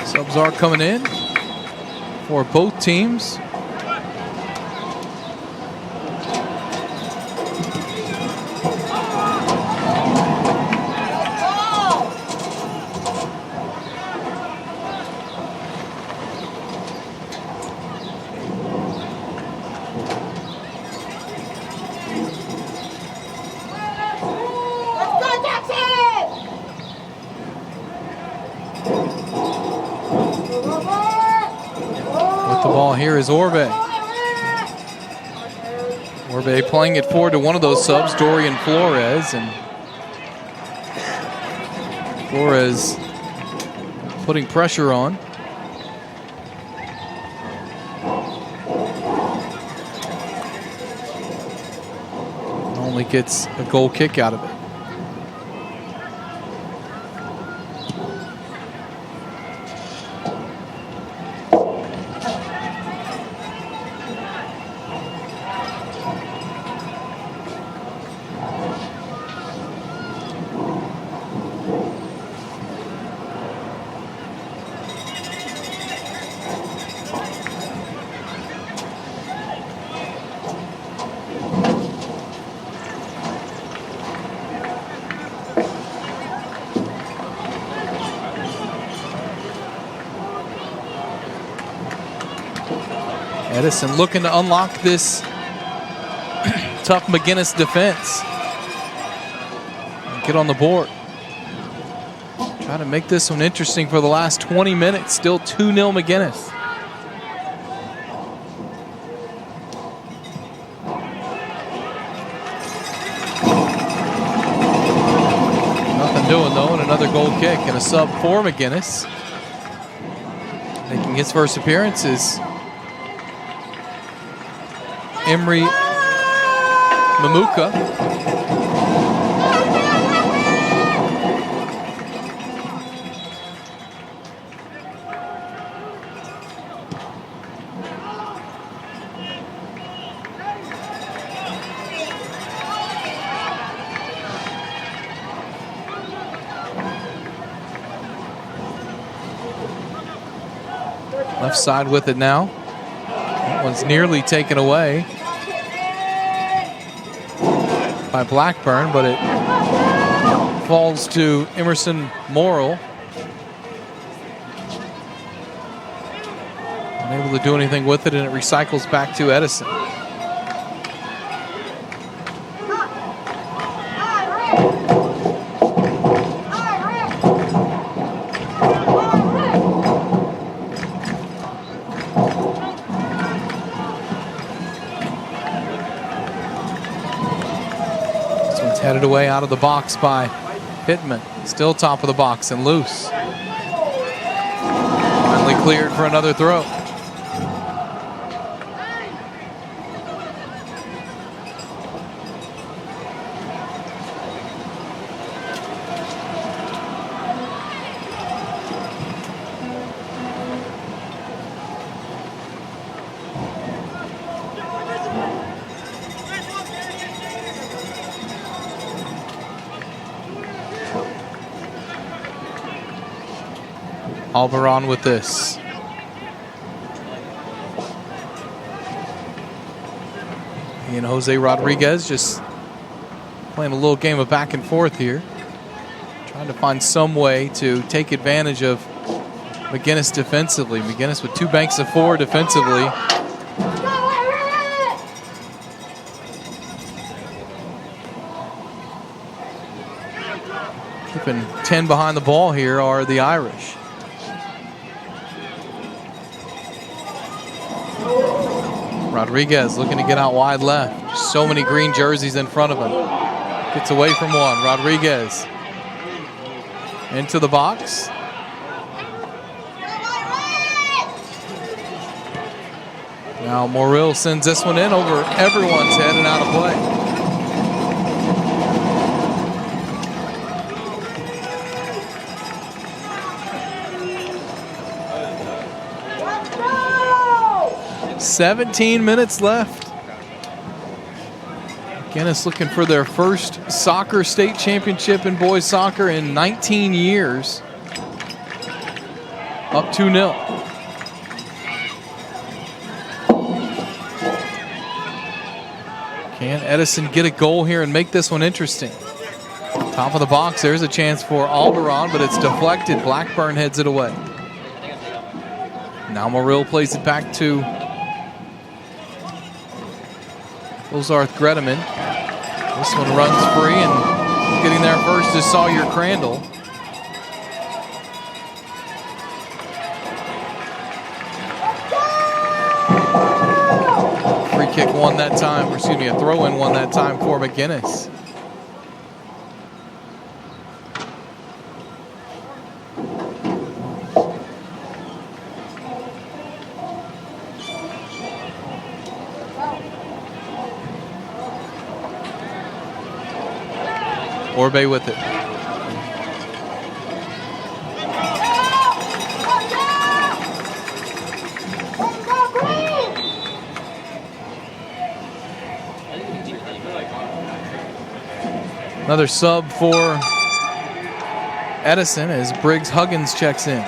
Subs are coming in for both teams. Here is Orbe. Orbe playing it forward to one of those subs, Dorian Flores, and Flores putting pressure on. Only gets a goal kick out of it. Edison looking to unlock this tough McGuinness defense. Get on the board. Try to make this one interesting for the last 20 minutes. Still 2-0 McGuinness. Nothing doing though, and another goal kick and a sub for McGuinness. Making his first appearance is Emery Mamuka. Left side with it now. That one's nearly taken away by Blackburn, but it falls to Emerson Morrill. Unable to do anything with it, and it recycles back to Edison. Headed away out of the box by Pitman. Still top of the box and loose. Finally cleared for another throw. Alvaron with this. He and Jose Rodriguez just playing a little game of back and forth here. Trying to find some way to take advantage of McGuinness defensively. McGuinness with 2 banks of 4 defensively. Keeping 10 behind the ball here are the Irish. Rodriguez looking to get out wide left. Just so many green jerseys in front of him. Gets away from one. Rodriguez into the box. Now Morrill sends this one in over everyone's head and out of play. Go! 17 minutes left. McGuinness looking for their first soccer state championship in boys soccer in 19 years. Up 2-0. Can Edison get a goal here and make this one interesting? Top of the box, there's a chance for Alvaron, but it's deflected. Blackburn heads it away. Now Morrill plays it back to Ozarth Gredeman. This one runs free, and getting there first is Sawyer Crandall. Free kick won that time, or excuse me, a throw-in won that time for McGuinness. Orbe with it. Another sub for Edison as Briggs Huggins checks in.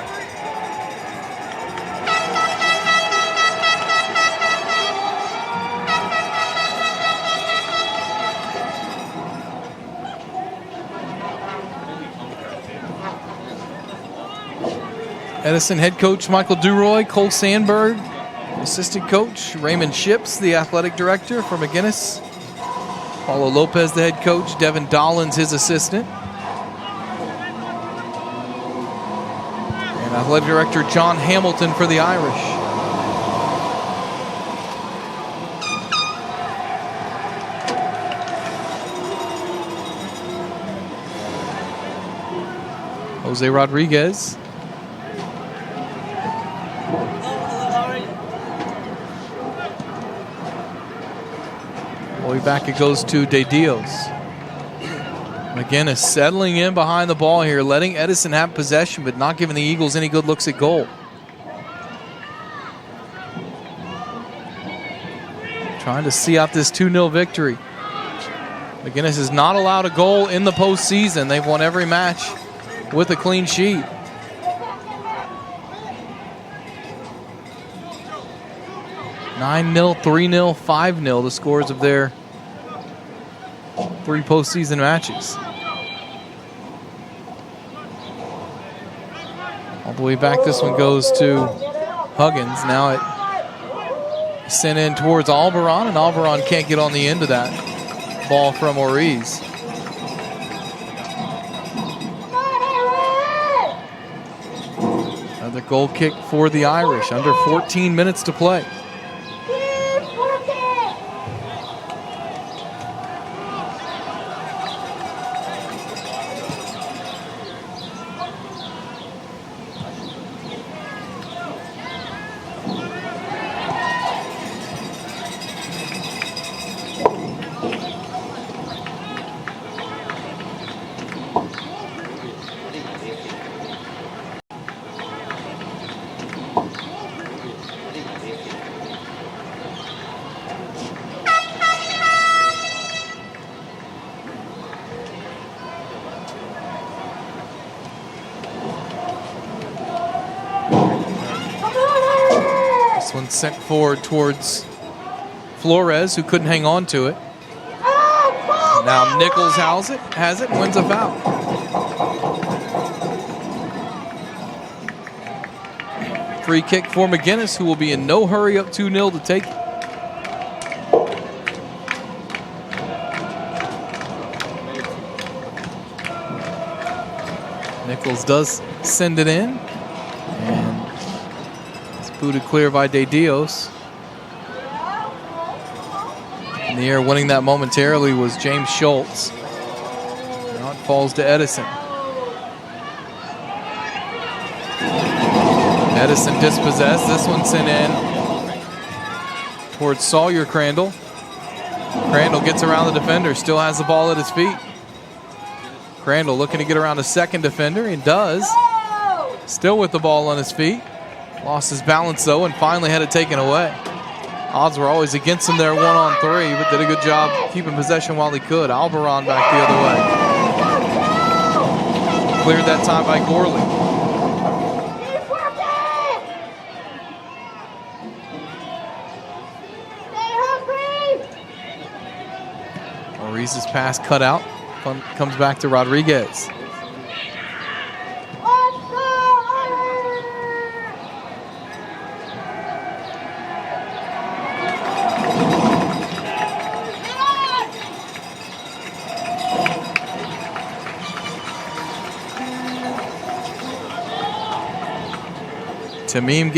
Edison head coach Michael Duroy, Cole Sandberg, assistant coach. Raymond Ships, the athletic director for McGuinness. Paulo Lopez, the head coach. Devin Dollins, his assistant. And athletic director John Hamilton for the Irish. Jose Rodriguez. Way back it goes to De Dios. McGuinness settling in behind the ball here, letting Edison have possession, but not giving the Eagles any good looks at goal. Trying to see out this 2-0 victory. McGuinness has not allowed a goal in the postseason. They've won every match with a clean sheet. (9-0, 3-0, 5-0, the scores of their 3 postseason matches. All the way back, this one goes to Huggins. Now it sent in towards Albaron, and Albaron can't get on the end of that ball from Oriz. Another goal kick for the Irish. Under 14 minutes to play. Sent forward towards Flores, who couldn't hang on to it. Now Nichols has it, and wins a foul. Free kick for McGuinness, who will be in no hurry, up 2-0 to take it. Nichols does send it in. Booted clear by De Dios. In the air, winning that momentarily was James Schultz. Now it falls to Edison. Edison dispossessed. This one sent in towards Sawyer Crandall. Crandall gets around the defender, still has the ball at his feet. Crandall looking to get around a second defender, and does. Still with the ball on his feet. Lost his balance, though, and finally had it taken away. Odds were always against him there, 1-on-3, but did a good job keeping possession while he could. Albaron back the other way. Cleared that time by Gorley. Maurice's pass cut out. Comes back to Rodriguez. Tamim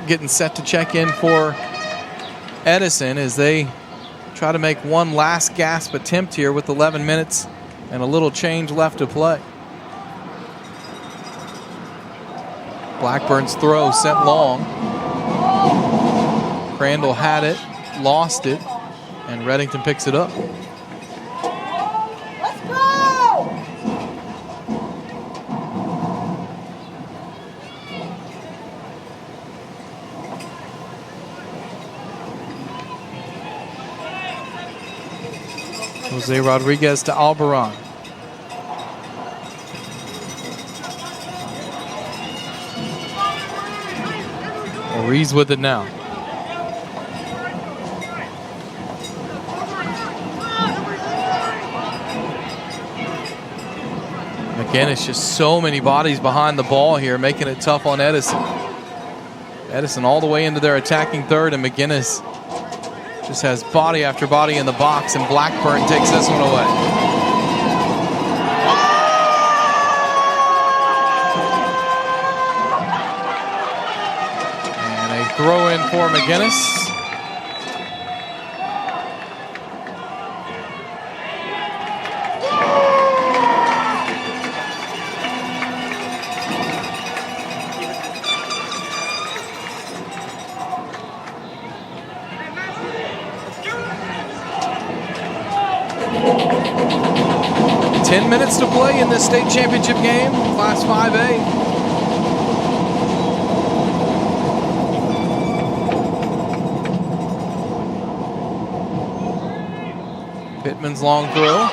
getting set to check in for Edison as they try to make one last gasp attempt here with 11 minutes and a little change left to play. Blackburn's throw sent long. Crandall had it, lost it, and Reddington picks it up. Jose Rodriguez to Albaron. Oriz with it now. McGuinness, just so many bodies behind the ball here, making it tough on Edison. Edison all the way into their attacking third, and McGuinness just has body after body in the box, and Blackburn takes this one away. And a throw in for McGuinness. Minutes to play in this state championship game, Class 5A. Pitman's long throw.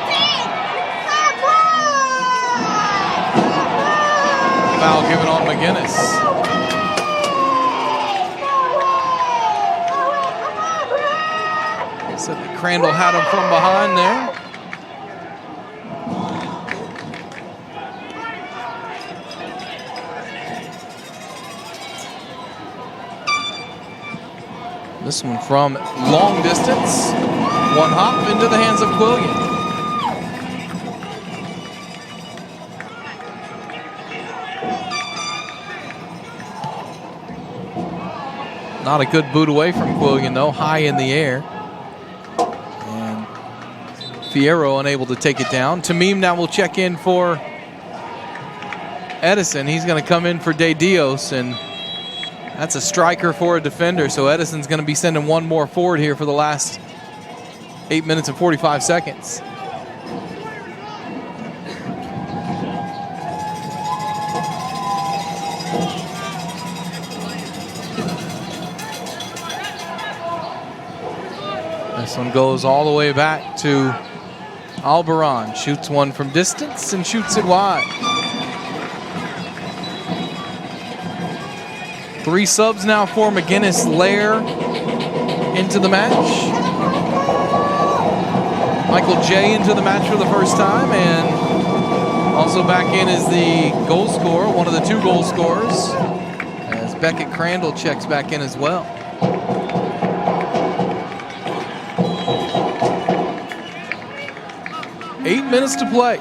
Foul given on McGuinness. Said that Crandall had him from behind there. This one from long distance. One hop into the hands of Quillian. Not a good boot away from Quillian, though. High in the air. And Fierro unable to take it down. Tamim now will check in for Edison. He's going to come in for De Dios, and that's a striker for a defender, so Edison's going to be sending one more forward here for the last 8 minutes and 45 seconds. This one goes all the way back to Albaran. Shoots one from distance and shoots it wide. 3 subs now for McGuinness. Lair into the match. Michael J into the match for the first time, and also back in is the goal scorer, one of the 2 goal scorers, as Beckett Crandall checks back in as well. Eight minutes to play.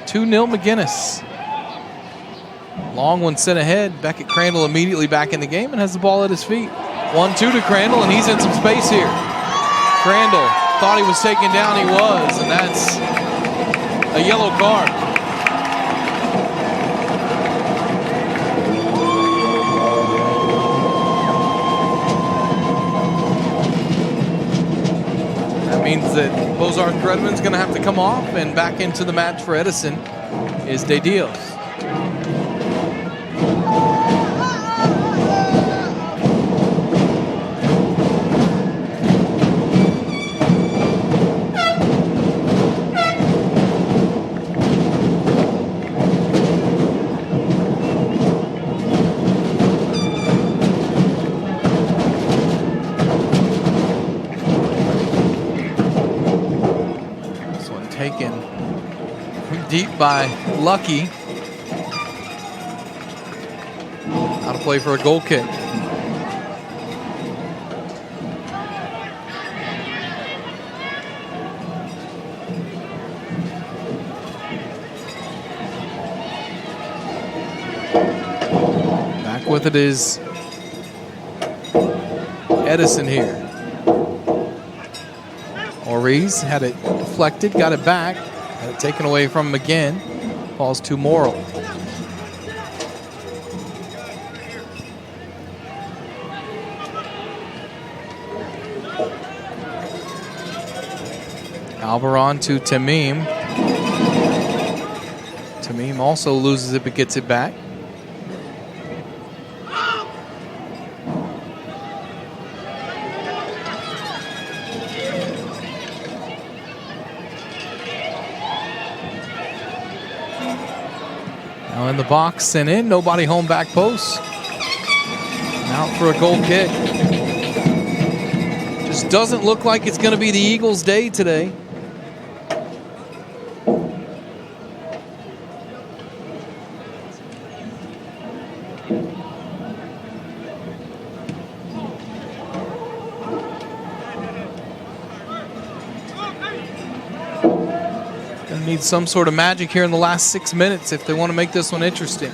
2-0 McGuinness. Long one sent ahead. Beckett Crandall immediately back in the game and has the ball at his feet. 1-2 to Crandall, and he's in some space here. Crandall thought he was taken down. He was, and that's a yellow card. That means that Bozarth Redmond's going to have to come off, and back into the match for Edison is De Dios. Deep by Lucky. Out of play for a goal kick. Back with it is Edison here. Oriz had it deflected, got it back. Had it taken away from him again. Falls to Morrill. Albaran to Tamim. Tamim also loses it but gets it back. In the box and in, nobody home, back post. Out for a goal kick. Just doesn't look like it's going to be the Eagles' day today. Need some sort of magic here in the last 6 minutes if they want to make this one interesting.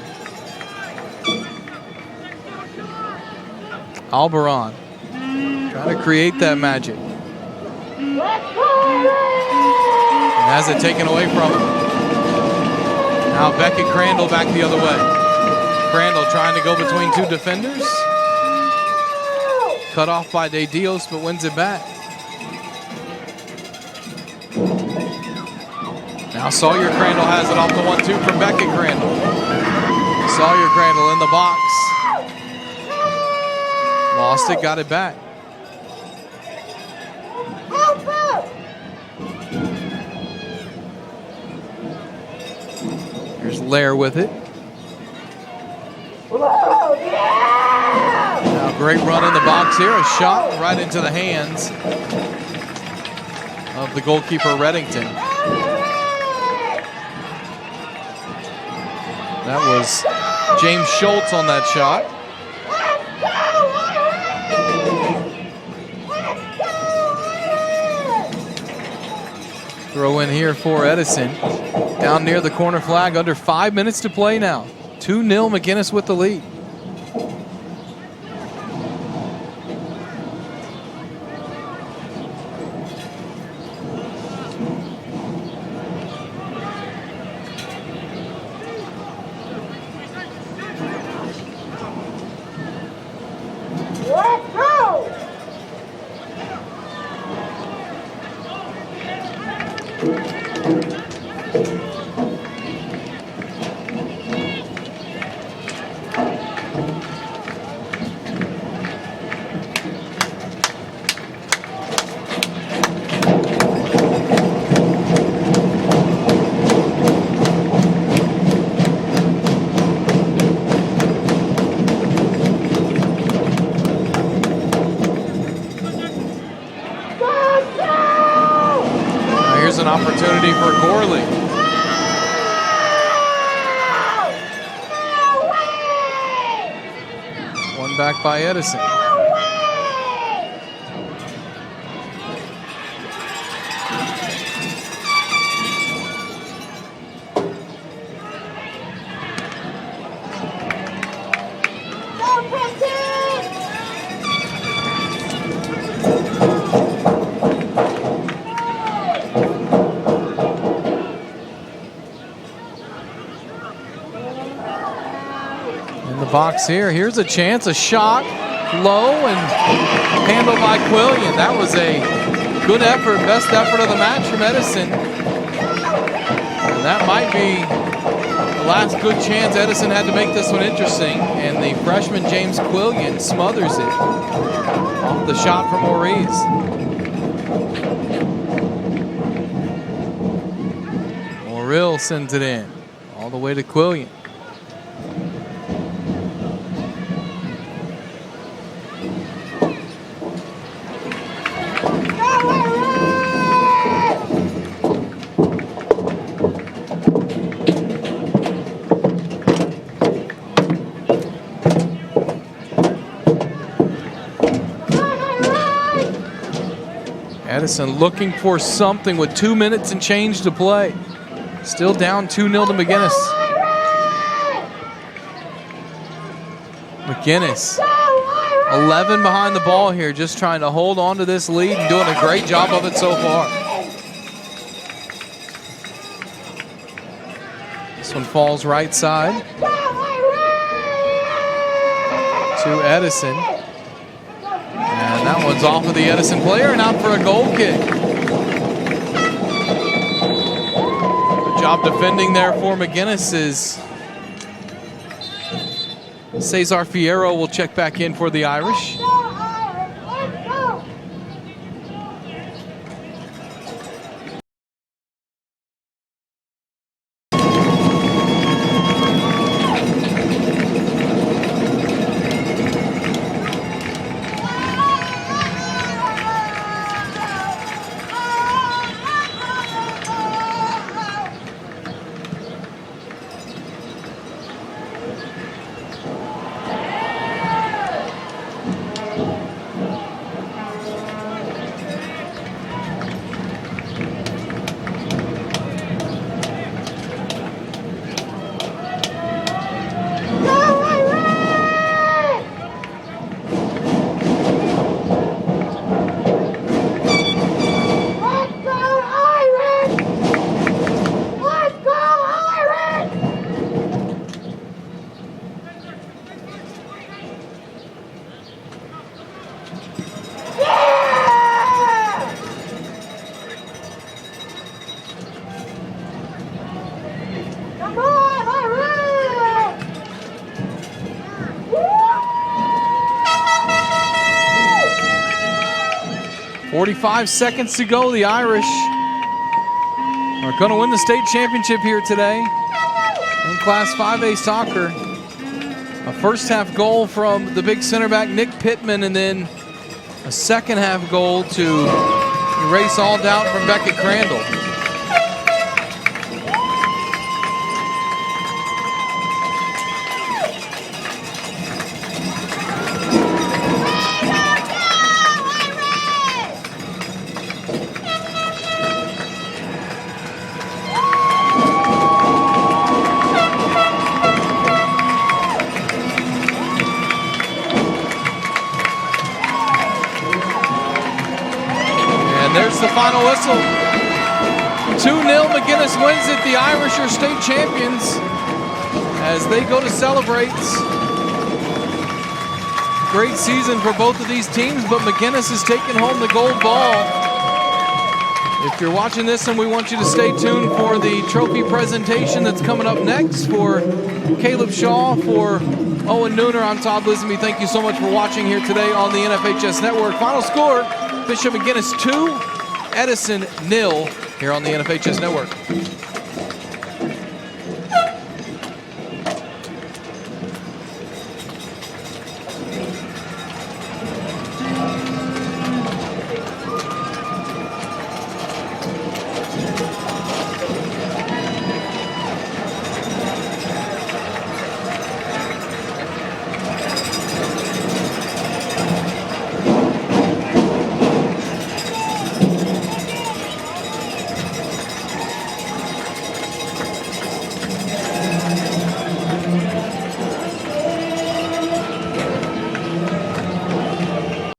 Albaron trying to create that magic. And has it taken away from him. Now Beckett Crandall back the other way. Crandall trying to go between two defenders. Cut off by De Dios, but wins it back. Now Sawyer Crandall has it off the 1-2 from Beckett Crandall. Sawyer Crandall in the box. Lost it, got it back. Here's Lair with it. Now great run in the box here. A shot right into the hands of the goalkeeper, Reddington. That was James Schultz on that shot. Throw in here for Edison. Down near the corner flag, under 5 minutes to play now. 2-0 McGuinness with the lead. An opportunity for Gorley. One back by Edison. Box here. Here's a chance, a shot, low and handled by Quillian. That was a good effort, best effort of the match from Edison. And that might be the last good chance Edison had to make this one interesting. And the freshman James Quillian smothers it off the shot from Maurice. Morrill sends it in all the way to Quillian. Edison looking for something with 2 minutes and change to play. Still down 2-0 to McGuinness. McGuinness, 11 behind the ball here, just trying to hold on to this lead and doing a great job of it so far. This one falls right side to Edison. And that one's off of the Edison player and out for a goal kick. Good job defending there for McGuinness. Cesar Fierro will check back in for the Irish. 45 seconds to go. The Irish are going to win the state championship here today in Class 5A soccer. A first half goal from the big center back Nick Pitman, and then a second half goal to erase all doubt from Beckett Crandall. There's the final whistle. 2-0, McGuinness wins it. The Irish are state champions as they go to celebrate. Great season for both of these teams, but McGuinness is taking home the gold ball. If you're watching this, and we want you to stay tuned for the trophy presentation that's coming up next for Caleb Shaw, for Owen Nooner. I'm Todd Lisby. Thank you so much for watching here today on the NFHS Network. Final score, Bishop McGuinness 2, Edison 0 here on the NFHS Network.